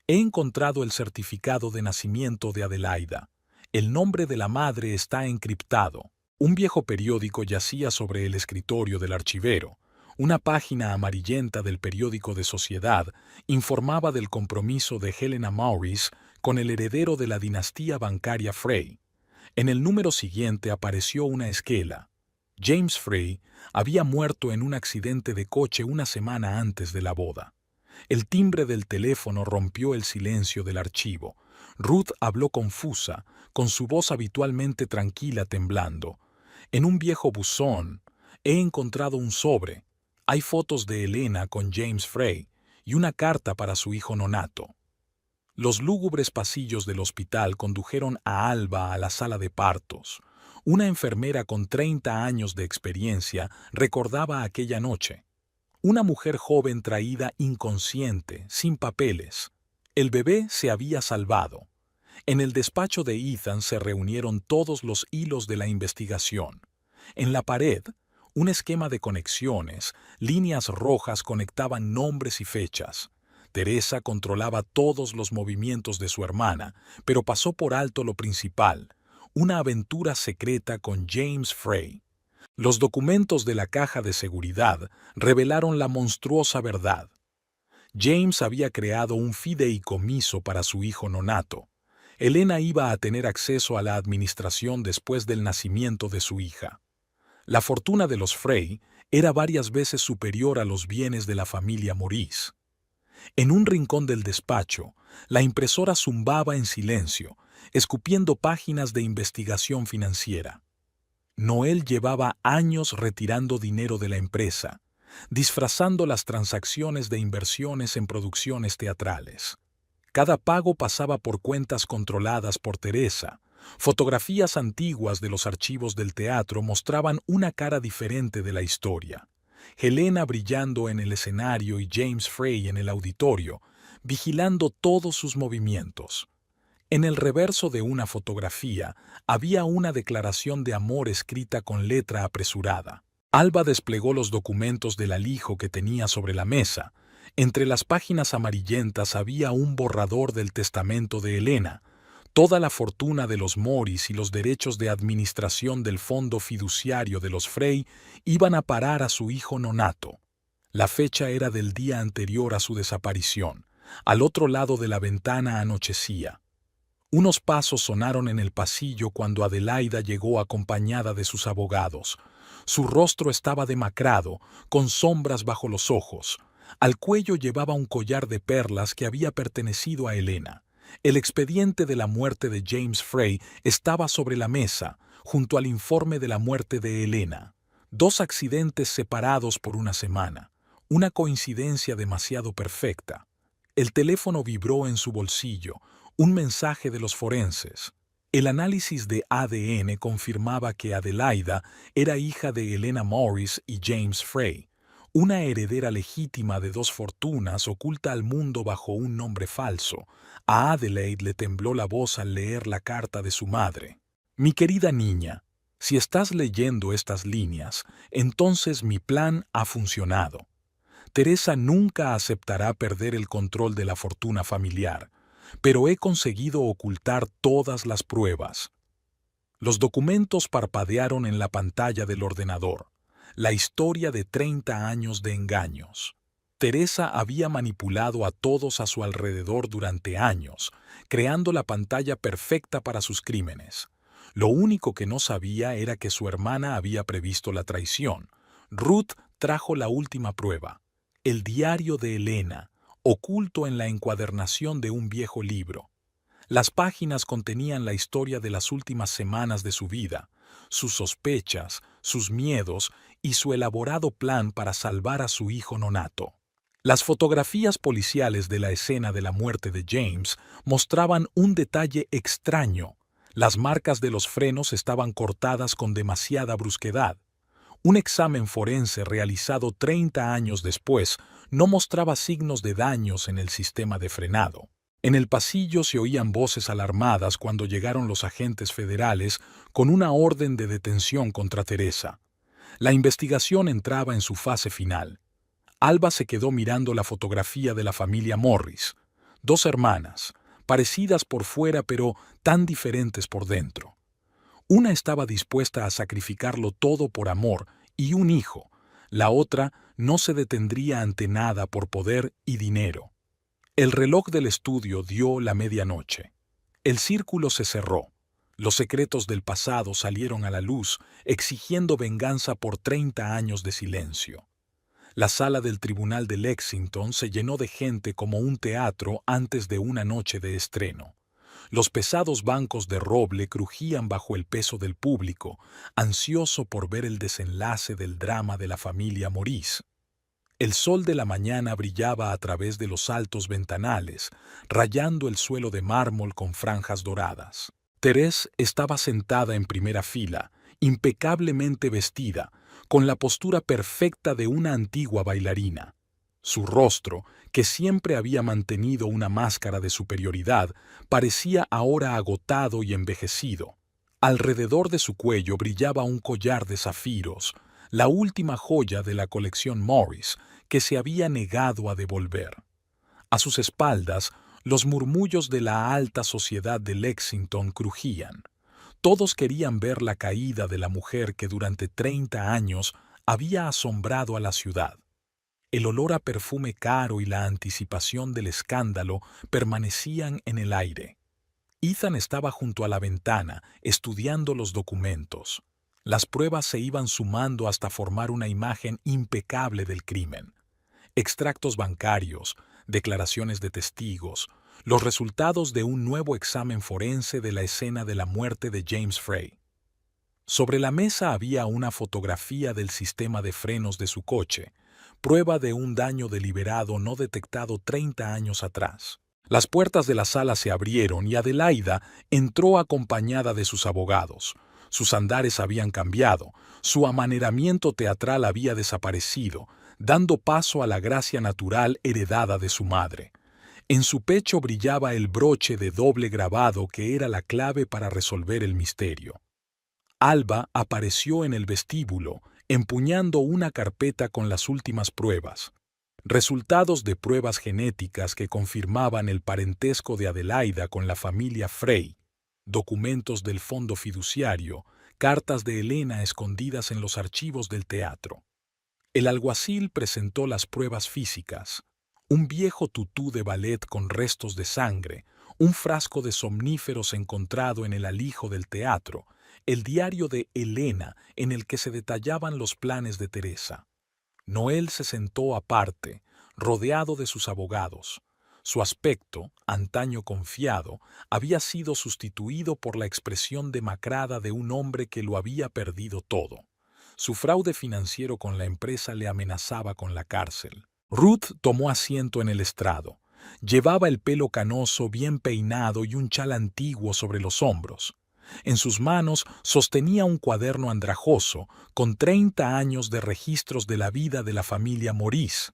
He encontrado el certificado de nacimiento de Adelaida. El nombre de la madre está encriptado. Un viejo periódico yacía sobre el escritorio del archivero. Una página amarillenta del periódico de Sociedad informaba del compromiso de Helena Maurice con el heredero de la dinastía bancaria Frey. En el número siguiente apareció una esquela. James Frey había muerto en un accidente de coche una semana antes de la boda. El timbre del teléfono rompió el silencio del archivo. Ruth habló confusa, con su voz habitualmente tranquila temblando. En un viejo buzón he encontrado un sobre. Hay fotos de Helena con James Frey y una carta para su hijo nonato. Los lúgubres pasillos del hospital condujeron a Alba a la sala de partos. Una enfermera con 30 años de experiencia recordaba aquella noche. Una mujer joven traída inconsciente, sin papeles. El bebé se había salvado. En el despacho de Ethan se reunieron todos los hilos de la investigación. En la pared, un esquema de conexiones, líneas rojas conectaban nombres y fechas. Teresa controlaba todos los movimientos de su hermana, pero pasó por alto lo principal, una aventura secreta con James Frey. Los documentos de la caja de seguridad revelaron la monstruosa verdad. James había creado un fideicomiso para su hijo nonato. Helena iba a tener acceso a la administración después del nacimiento de su hija. La fortuna de los Frey era varias veces superior a los bienes de la familia Maurice. En un rincón del despacho, la impresora zumbaba en silencio, escupiendo páginas de investigación financiera. Noel llevaba años retirando dinero de la empresa, disfrazando las transacciones de inversiones en producciones teatrales. Cada pago pasaba por cuentas controladas por Teresa. Fotografías antiguas de los archivos del teatro mostraban una cara diferente de la historia. Helena brillando en el escenario y James Frey en el auditorio, vigilando todos sus movimientos. En el reverso de una fotografía había una declaración de amor escrita con letra apresurada. Alba desplegó los documentos del alijo que tenía sobre la mesa. Entre las páginas amarillentas había un borrador del testamento de Helena. Toda la fortuna de los Maurice y los derechos de administración del fondo fiduciario de los Frey iban a parar a su hijo nonato. La fecha era del día anterior a su desaparición. Al otro lado de la ventana anochecía. Unos pasos sonaron en el pasillo cuando Adelaida llegó acompañada de sus abogados. Su rostro estaba demacrado, con sombras bajo los ojos. Al cuello llevaba un collar de perlas que había pertenecido a Helena. El expediente de la muerte de James Frey estaba sobre la mesa, junto al informe de la muerte de Helena. 2 accidentes separados por una semana. Una coincidencia demasiado perfecta. El teléfono vibró en su bolsillo, un mensaje de los forenses. El análisis de ADN confirmaba que Adelaida era hija de Helena Maurice y James Frey. Una heredera legítima de 2 fortunas oculta al mundo bajo un nombre falso. A Adelaide le tembló la voz al leer la carta de su madre. Mi querida niña, si estás leyendo estas líneas, entonces mi plan ha funcionado. Teresa nunca aceptará perder el control de la fortuna familiar, pero he conseguido ocultar todas las pruebas. Los documentos parpadearon en la pantalla del ordenador. La historia de 30 años de engaños. Teresa había manipulado a todos a su alrededor durante años, creando la pantalla perfecta para sus crímenes. Lo único que no sabía era que su hermana había previsto la traición. Ruth trajo la última prueba, el diario de Helena, oculto en la encuadernación de un viejo libro. Las páginas contenían la historia de las últimas semanas de su vida, sus sospechas, sus miedos y su elaborado plan para salvar a su hijo nonato. Las fotografías policiales de la escena de la muerte de James mostraban un detalle extraño. Las marcas de los frenos estaban cortadas con demasiada brusquedad. Un examen forense realizado 30 años después no mostraba signos de daños en el sistema de frenado. En el pasillo se oían voces alarmadas cuando llegaron los agentes federales con una orden de detención contra Teresa. La investigación entraba en su fase final. Alba se quedó mirando la fotografía de la familia Morris, dos hermanas, parecidas por fuera pero tan diferentes por dentro. Una estaba dispuesta a sacrificarlo todo por amor y un hijo. La otra no se detendría ante nada por poder y dinero. El reloj del estudio dio la medianoche. El círculo se cerró. Los secretos del pasado salieron a la luz, exigiendo venganza por 30 años de silencio. La sala del tribunal de Lexington se llenó de gente como un teatro antes de una noche de estreno. Los pesados bancos de roble crujían bajo el peso del público, ansioso por ver el desenlace del drama de la familia Morris. El sol de la mañana brillaba a través de los altos ventanales, rayando el suelo de mármol con franjas doradas. Thérèse estaba sentada en primera fila, impecablemente vestida, con la postura perfecta de una antigua bailarina. Su rostro, que siempre había mantenido una máscara de superioridad, parecía ahora agotado y envejecido. Alrededor de su cuello brillaba un collar de zafiros, la última joya de la colección Morris, que se había negado a devolver. A sus espaldas, los murmullos de la alta sociedad de Lexington crujían. Todos querían ver la caída de la mujer que durante 30 años había asombrado a la ciudad. El olor a perfume caro y la anticipación del escándalo permanecían en el aire. Ethan estaba junto a la ventana, estudiando los documentos. Las pruebas se iban sumando hasta formar una imagen impecable del crimen. Extractos bancarios, declaraciones de testigos, los resultados de un nuevo examen forense de la escena de la muerte de James Frey. Sobre la mesa había una fotografía del sistema de frenos de su coche, prueba de un daño deliberado no detectado 30 años atrás. Las puertas de la sala se abrieron y Adelaida entró acompañada de sus abogados. Sus andares habían cambiado, su amaneramiento teatral había desaparecido, dando paso a la gracia natural heredada de su madre. En su pecho brillaba el broche de doble grabado que era la clave para resolver el misterio. Alba apareció en el vestíbulo, empuñando una carpeta con las últimas pruebas. Resultados de pruebas genéticas que confirmaban el parentesco de Adelaida con la familia Frey, documentos del fondo fiduciario, cartas de Helena escondidas en los archivos del teatro. El alguacil presentó las pruebas físicas: un viejo tutú de ballet con restos de sangre, un frasco de somníferos encontrado en el alijo del teatro, el diario de Helena en el que se detallaban los planes de Teresa. Noel se sentó aparte, rodeado de sus abogados. Su aspecto, antaño confiado, había sido sustituido por la expresión demacrada de un hombre que lo había perdido todo. Su fraude financiero con la empresa le amenazaba con la cárcel. Ruth tomó asiento en el estrado. Llevaba el pelo canoso bien peinado y un chal antiguo sobre los hombros. En sus manos sostenía un cuaderno andrajoso con 30 años de registros de la vida de la familia Morris.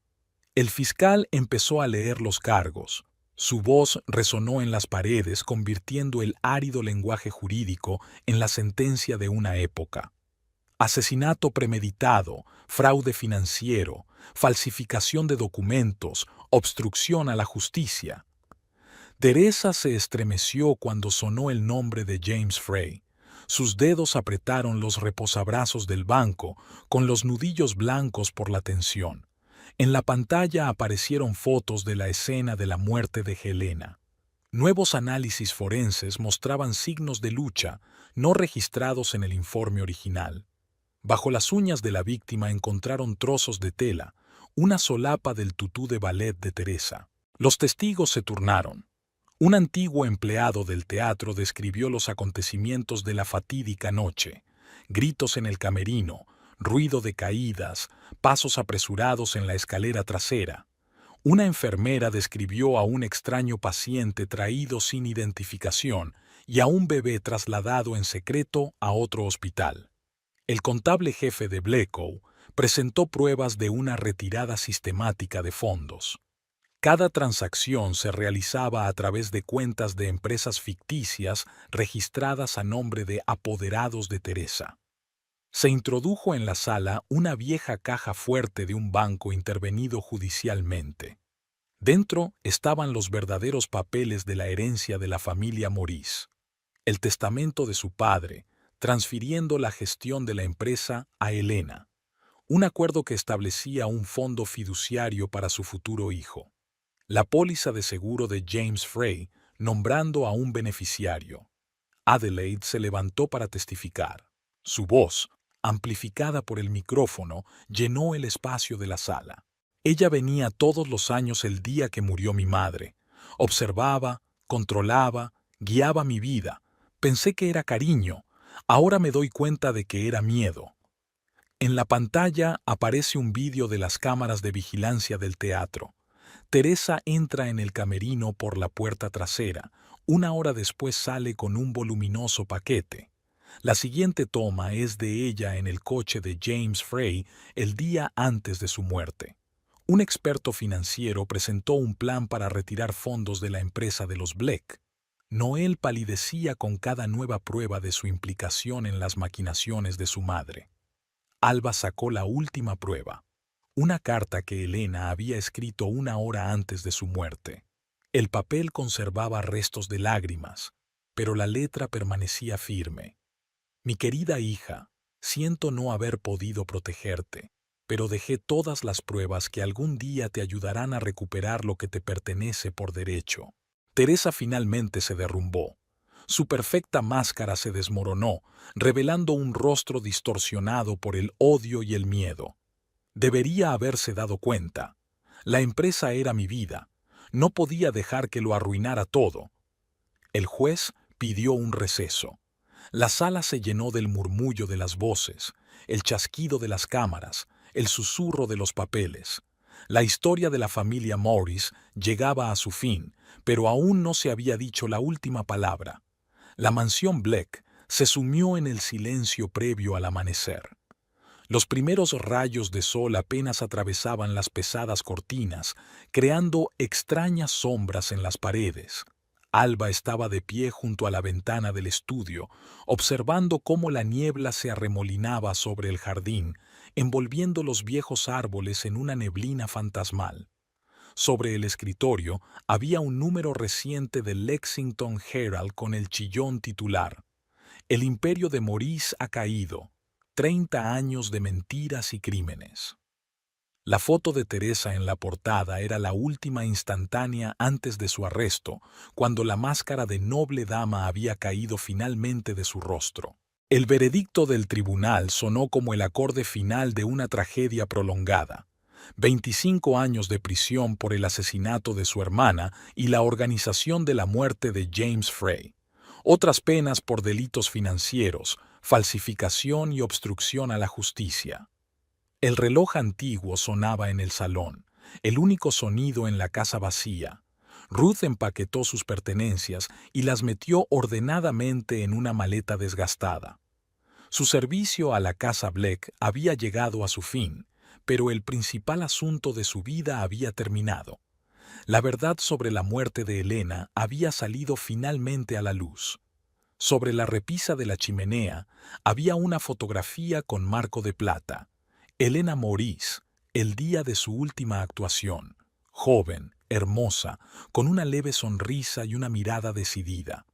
El fiscal empezó a leer los cargos. Su voz resonó en las paredes, convirtiendo el árido lenguaje jurídico en la sentencia de una época. Asesinato premeditado, fraude financiero, falsificación de documentos, obstrucción a la justicia. Teresa se estremeció cuando sonó el nombre de James Frey. Sus dedos apretaron los reposabrazos del banco, con los nudillos blancos por la tensión. En la pantalla aparecieron fotos de la escena de la muerte de Helena. Nuevos análisis forenses mostraban signos de lucha, no registrados en el informe original. Bajo las uñas de la víctima encontraron trozos de tela, una solapa del tutú de ballet de Teresa. Los testigos se turnaron. Un antiguo empleado del teatro describió los acontecimientos de la fatídica noche: gritos en el camerino, ruido de caídas, pasos apresurados en la escalera trasera. Una enfermera describió a un extraño paciente traído sin identificación y a un bebé trasladado en secreto a otro hospital. El contable jefe de Blekow presentó pruebas de una retirada sistemática de fondos. Cada transacción se realizaba a través de cuentas de empresas ficticias registradas a nombre de apoderados de Teresa. Se introdujo en la sala una vieja caja fuerte de un banco intervenido judicialmente. Dentro estaban los verdaderos papeles de la herencia de la familia Maurice, el testamento de su padre, transfiriendo la gestión de la empresa a Elena, un acuerdo que establecía un fondo fiduciario para su futuro hijo, la póliza de seguro de James Frey, nombrando a un beneficiario. Adelaide se levantó para testificar. Su voz, amplificada por el micrófono, llenó el espacio de la sala. Ella venía todos los años el día que murió mi madre. Observaba, controlaba, guiaba mi vida. Pensé que era cariño. Ahora me doy cuenta de que era miedo. En la pantalla aparece un vídeo de las cámaras de vigilancia del teatro. Teresa entra en el camerino por la puerta trasera. Una hora después sale con un voluminoso paquete. La siguiente toma es de ella en el coche de James Frey el día antes de su muerte. Un experto financiero presentó un plan para retirar fondos de la empresa de los Black. Noel palidecía con cada nueva prueba de su implicación en las maquinaciones de su madre. Alba sacó la última prueba, una carta que Elena había escrito una hora antes de su muerte. El papel conservaba restos de lágrimas, pero la letra permanecía firme. Mi querida hija, siento no haber podido protegerte, pero dejé todas las pruebas que algún día te ayudarán a recuperar lo que te pertenece por derecho. Teresa finalmente se derrumbó. Su perfecta máscara se desmoronó, revelando un rostro distorsionado por el odio y el miedo. Debería haberse dado cuenta. La empresa era mi vida. No podía dejar que lo arruinara todo. El juez pidió un receso. La sala se llenó del murmullo de las voces, el chasquido de las cámaras, el susurro de los papeles. La historia de la familia Maurice llegaba a su fin, pero aún no se había dicho la última palabra. La mansión Black se sumió en el silencio previo al amanecer. Los primeros rayos de sol apenas atravesaban las pesadas cortinas, creando extrañas sombras en las paredes. Alba estaba de pie junto a la ventana del estudio, observando cómo la niebla se arremolinaba sobre el jardín, envolviendo los viejos árboles en una neblina fantasmal. Sobre el escritorio había un número reciente del Lexington Herald con el chillón titular: El imperio de Maurice ha caído. 30 años de mentiras y crímenes. La foto de Teresa en la portada era la última instantánea antes de su arresto, cuando la máscara de noble dama había caído finalmente de su rostro. El veredicto del tribunal sonó como el acorde final de una tragedia prolongada. 25 años de prisión por el asesinato de su hermana y la organización de la muerte de James Frey. Otras penas por delitos financieros, falsificación y obstrucción a la justicia. El reloj antiguo sonaba en el salón, el único sonido en la casa vacía. Ruth empaquetó sus pertenencias y las metió ordenadamente en una maleta desgastada. Su servicio a la casa Black había llegado a su fin, pero el principal asunto de su vida había terminado. La verdad sobre la muerte de Elena había salido finalmente a la luz. Sobre la repisa de la chimenea había una fotografía con marco de plata. Elena Maurice, el día de su última actuación, joven, hermosa, con una leve sonrisa y una mirada decidida.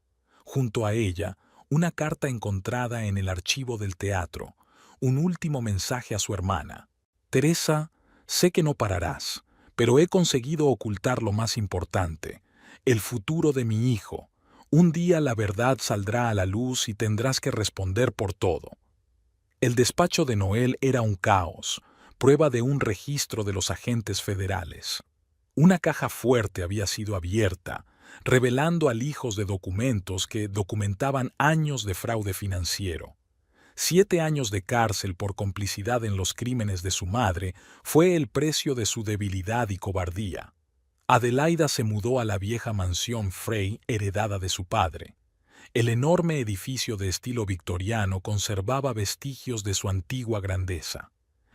Junto a ella, una carta encontrada en el archivo del teatro, un último mensaje a su hermana. Teresa, sé que no pararás, pero he conseguido ocultar lo más importante, el futuro de mi hijo. Un día la verdad saldrá a la luz y tendrás que responder por todo. El despacho de Noel era un caos, prueba de un registro de los agentes federales. Una caja fuerte había sido abierta, revelando alijos de documentos que documentaban años de fraude financiero. 7 años de cárcel por complicidad en los crímenes de su madre fue el precio de su debilidad y cobardía. Adelaida se mudó a la vieja mansión Frey heredada de su padre. El enorme edificio de estilo victoriano conservaba vestigios de su antigua grandeza.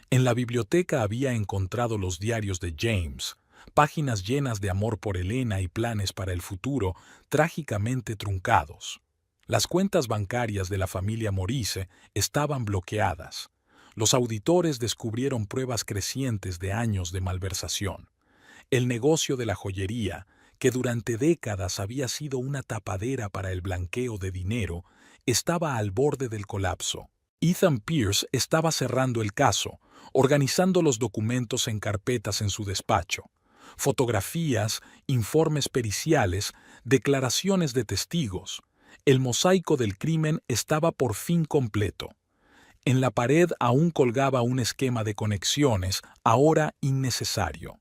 En la biblioteca había encontrado los diarios de James, páginas llenas de amor por Elena y planes para el futuro, trágicamente truncados. Las cuentas bancarias de la familia Maurice estaban bloqueadas. Los auditores descubrieron pruebas crecientes de años de malversación. El negocio de la joyería, que durante décadas había sido una tapadera para el blanqueo de dinero, estaba al borde del colapso. Ethan Pierce estaba cerrando el caso, organizando los documentos en carpetas en su despacho. Fotografías, informes periciales, declaraciones de testigos. El mosaico del crimen estaba por fin completo. En la pared aún colgaba un esquema de conexiones, ahora innecesario.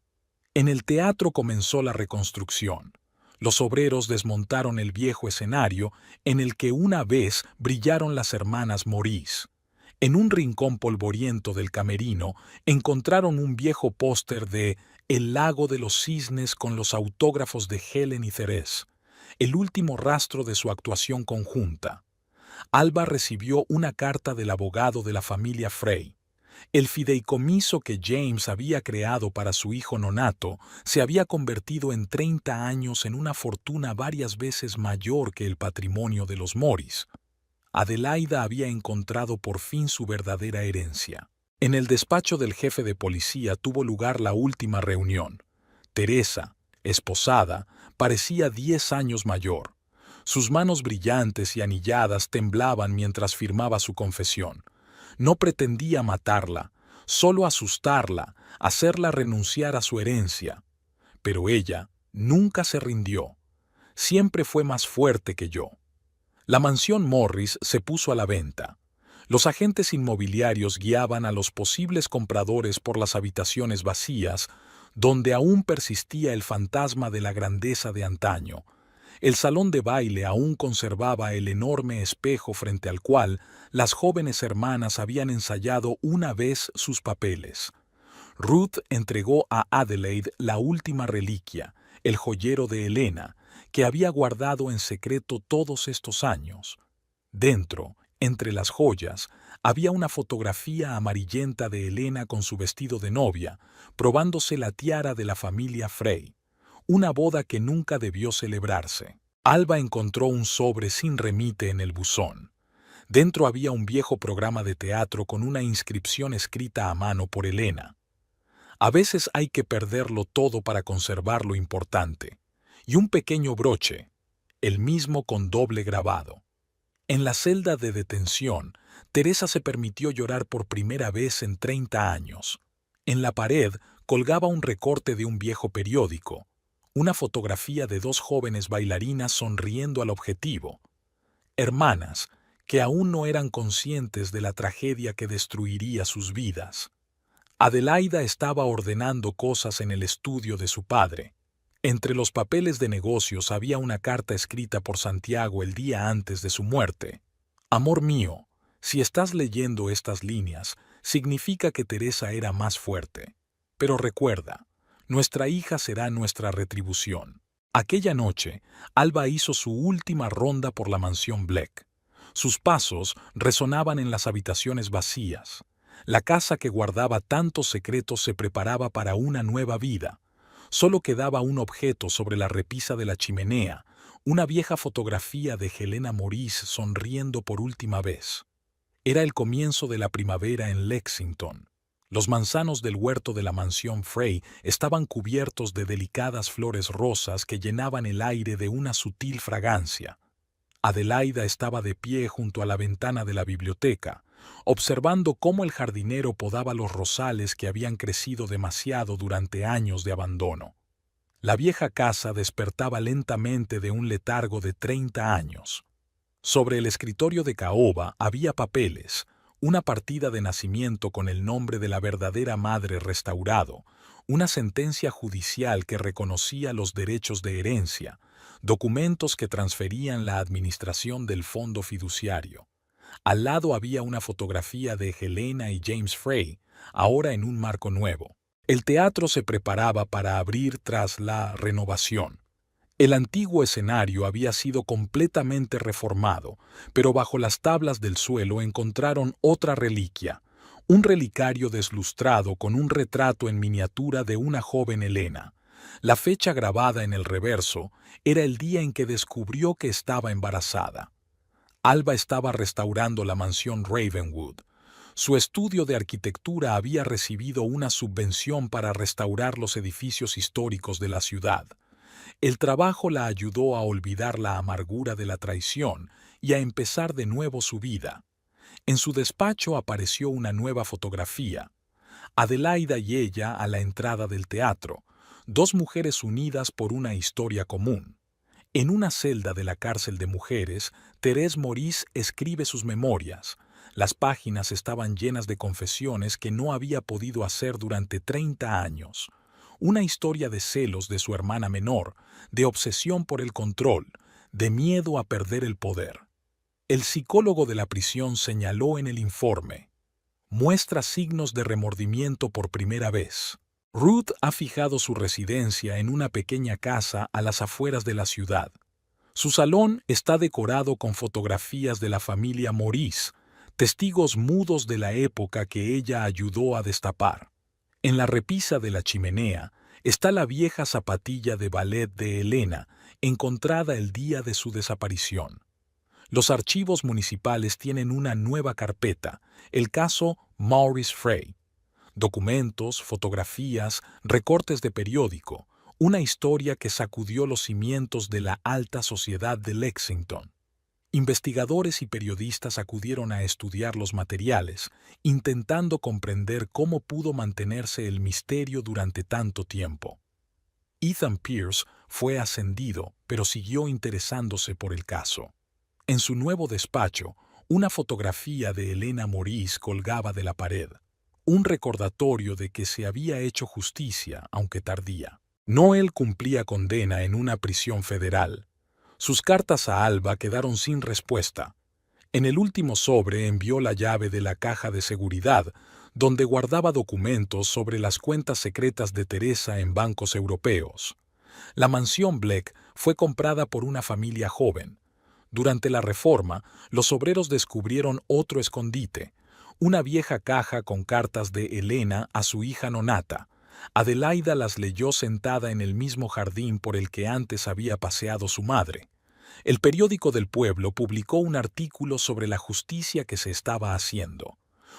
En el teatro comenzó la reconstrucción. Los obreros desmontaron el viejo escenario en el que una vez brillaron las hermanas Maurice. En un rincón polvoriento del camerino encontraron un viejo póster de El lago de los cisnes con los autógrafos de Helen y Thérèse, el último rastro de su actuación conjunta. Alba recibió una carta del abogado de la familia Frey. El fideicomiso que James había creado para su hijo nonato se había convertido en 30 años en una fortuna varias veces mayor que el patrimonio de los Maurice. Adelaida había encontrado por fin su verdadera herencia. En el despacho del jefe de policía tuvo lugar la última reunión. Teresa, esposada, parecía 10 años mayor. Sus manos brillantes y anilladas temblaban mientras firmaba su confesión. No pretendía matarla, solo asustarla, hacerla renunciar a su herencia. Pero ella nunca se rindió. Siempre fue más fuerte que yo. La mansión Morris se puso a la venta. Los agentes inmobiliarios guiaban a los posibles compradores por las habitaciones vacías, donde aún persistía el fantasma de la grandeza de antaño. El salón de baile aún conservaba el enorme espejo frente al cual las jóvenes hermanas habían ensayado una vez sus papeles. Ruth entregó a Adelaide la última reliquia, el joyero de Elena, que había guardado en secreto todos estos años. Dentro, entre las joyas, había una fotografía amarillenta de Elena con su vestido de novia, probándose la tiara de la familia Frey. Una boda que nunca debió celebrarse. Alba encontró un sobre sin remite en el buzón. Dentro había un viejo programa de teatro con una inscripción escrita a mano por Elena. A veces hay que perderlo todo para conservar lo importante. Y un pequeño broche, el mismo con doble grabado. En la celda de detención, Teresa se permitió llorar por primera vez en 30 años. En la pared colgaba un recorte de un viejo periódico, una fotografía de 2 jóvenes bailarinas sonriendo al objetivo. Hermanas, que aún no eran conscientes de la tragedia que destruiría sus vidas. Adelaida estaba ordenando cosas en el estudio de su padre. Entre los papeles de negocios había una carta escrita por Santiago el día antes de su muerte. Amor mío, si estás leyendo estas líneas, significa que Teresa era más fuerte. Pero recuerda, nuestra hija será nuestra retribución. Aquella noche, Alba hizo su última ronda por la mansión Black. Sus pasos resonaban en las habitaciones vacías. La casa que guardaba tantos secretos se preparaba para una nueva vida. Solo quedaba un objeto sobre la repisa de la chimenea, una vieja fotografía de Helena Maurice sonriendo por última vez. Era el comienzo de la primavera en Lexington. Los manzanos del huerto de la mansión Frey estaban cubiertos de delicadas flores rosas que llenaban el aire de una sutil fragancia. Adelaida estaba de pie junto a la ventana de la biblioteca, observando cómo el jardinero podaba los rosales que habían crecido demasiado durante años de abandono. La vieja casa despertaba lentamente de un letargo de 30 años. Sobre el escritorio de caoba había papeles, una partida de nacimiento con el nombre de la verdadera madre restaurado, una sentencia judicial que reconocía los derechos de herencia, documentos que transferían la administración del fondo fiduciario. Al lado había una fotografía de Helena y James Frey, ahora en un marco nuevo. El teatro se preparaba para abrir tras la renovación. El antiguo escenario había sido completamente reformado, pero bajo las tablas del suelo encontraron otra reliquia, un relicario deslustrado con un retrato en miniatura de una joven Helena. La fecha grabada en el reverso era el día en que descubrió que estaba embarazada. Alba estaba restaurando la mansión Ravenwood. Su estudio de arquitectura había recibido una subvención para restaurar los edificios históricos de la ciudad. El trabajo la ayudó a olvidar la amargura de la traición y a empezar de nuevo su vida. En su despacho apareció una nueva fotografía. Adelaida y ella a la entrada del teatro, dos mujeres unidas por una historia común. En una celda de la cárcel de mujeres, Thérèse Maurice escribe sus memorias. Las páginas estaban llenas de confesiones que no había podido hacer durante 30 años. Una historia de celos de su hermana menor, de obsesión por el control, de miedo a perder el poder. El psicólogo de la prisión señaló en el informe: muestra signos de remordimiento por primera vez. Ruth ha fijado su residencia en una pequeña casa a las afueras de la ciudad. Su salón está decorado con fotografías de la familia Maurice, testigos mudos de la época que ella ayudó a destapar. En la repisa de la chimenea está la vieja zapatilla de ballet de Helena, encontrada el día de su desaparición. Los archivos municipales tienen una nueva carpeta, el caso Maurice Frey. Documentos, fotografías, recortes de periódico, una historia que sacudió los cimientos de la alta sociedad de Lexington. Investigadores y periodistas acudieron a estudiar los materiales, intentando comprender cómo pudo mantenerse el misterio durante tanto tiempo. Ethan Pierce fue ascendido, pero siguió interesándose por el caso. En su nuevo despacho, una fotografía de Helena Maurice colgaba de la pared, un recordatorio de que se había hecho justicia, aunque tardía. Noel cumplía condena en una prisión federal. Sus cartas a Alba quedaron sin respuesta. En el último sobre envió la llave de la caja de seguridad, donde guardaba documentos sobre las cuentas secretas de Teresa en bancos europeos. La mansión Black fue comprada por una familia joven. Durante la reforma, los obreros descubrieron otro escondite, una vieja caja con cartas de Helena a su hija Nonata. Adelaida las leyó sentada en el mismo jardín por el que antes había paseado su madre. El periódico del pueblo publicó un artículo sobre la justicia que se estaba haciendo.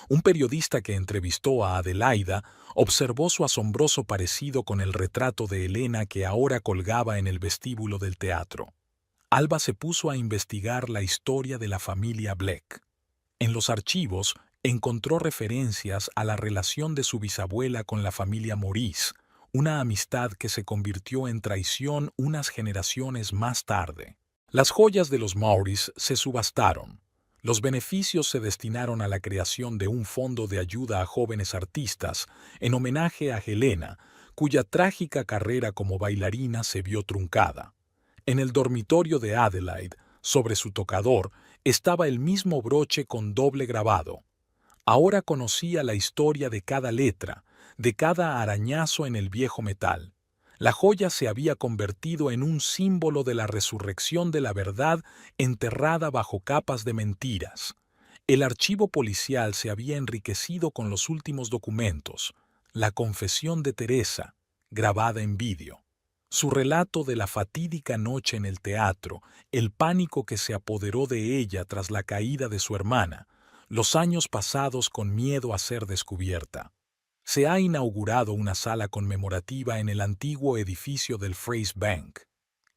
Un periodista que entrevistó a Adelaida observó su asombroso parecido con el retrato de Helena que ahora colgaba en el vestíbulo del teatro. Alba se puso a investigar la historia de la familia Black. En los archivos encontró referencias a la relación de su bisabuela con la familia Maurice, una amistad que se convirtió en traición unas generaciones más tarde. Las joyas de los Maurice se subastaron. Los beneficios se destinaron a la creación de un fondo de ayuda a jóvenes artistas en homenaje a Helena, cuya trágica carrera como bailarina se vio truncada. En el dormitorio de Adelaide, sobre su tocador, estaba el mismo broche con doble grabado. Ahora conocía la historia de cada letra, de cada arañazo en el viejo metal. La joya se había convertido en un símbolo de la resurrección de la verdad enterrada bajo capas de mentiras. El archivo policial se había enriquecido con los últimos documentos, la confesión de Teresa, grabada en vídeo. Su relato de la fatídica noche en el teatro, el pánico que se apoderó de ella tras la caída de su hermana, los años pasados con miedo a ser descubierta. Se ha inaugurado una sala conmemorativa en el antiguo edificio del Frey's Bank.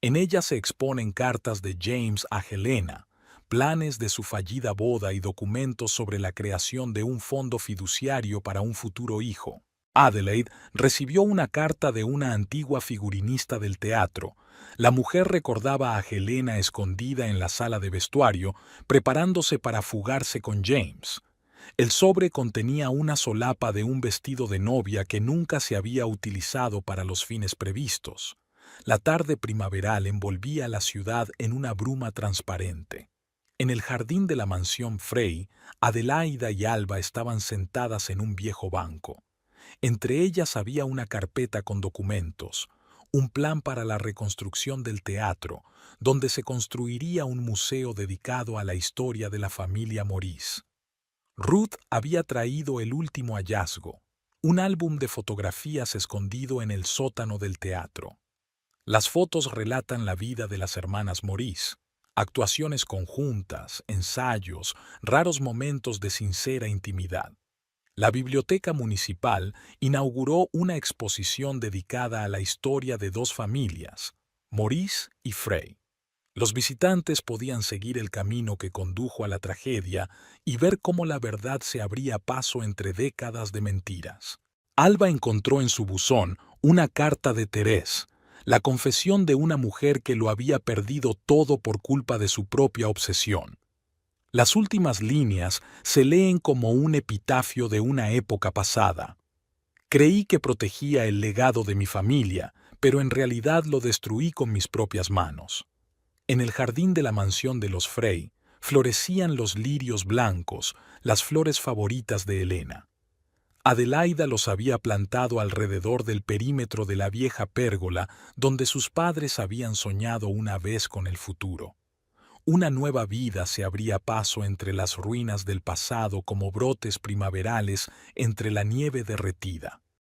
En ella se exponen cartas de James a Helena, planes de su fallida boda y documentos sobre la creación de un fondo fiduciario para un futuro hijo. Adelaide recibió una carta de una antigua figurinista del teatro. La mujer recordaba a Helena escondida en la sala de vestuario, preparándose para fugarse con James. El sobre contenía una solapa de un vestido de novia que nunca se había utilizado para los fines previstos. La tarde primaveral envolvía la ciudad en una bruma transparente. En el jardín de la mansión Frey, Adelaida y Alba estaban sentadas en un viejo banco. Entre ellas había una carpeta con documentos, un plan para la reconstrucción del teatro, donde se construiría un museo dedicado a la historia de la familia Maurice. Ruth había traído el último hallazgo, un álbum de fotografías escondido en el sótano del teatro. Las fotos relatan la vida de las hermanas Maurice, actuaciones conjuntas, ensayos, raros momentos de sincera intimidad. La Biblioteca Municipal inauguró una exposición dedicada a la historia de dos familias, Maurice y Frey. Los visitantes podían seguir el camino que condujo a la tragedia y ver cómo la verdad se abría paso entre décadas de mentiras. Alba encontró en su buzón una carta de Thérèse, la confesión de una mujer que lo había perdido todo por culpa de su propia obsesión. Las últimas líneas se leen como un epitafio de una época pasada. Creí que protegía el legado de mi familia, pero en realidad lo destruí con mis propias manos. En el jardín de la mansión de los Frey florecían los lirios blancos, las flores favoritas de Helena. Adelaida los había plantado alrededor del perímetro de la vieja pérgola donde sus padres habían soñado una vez con el futuro. Una nueva vida se abría paso entre las ruinas del pasado como brotes primaverales entre la nieve derretida.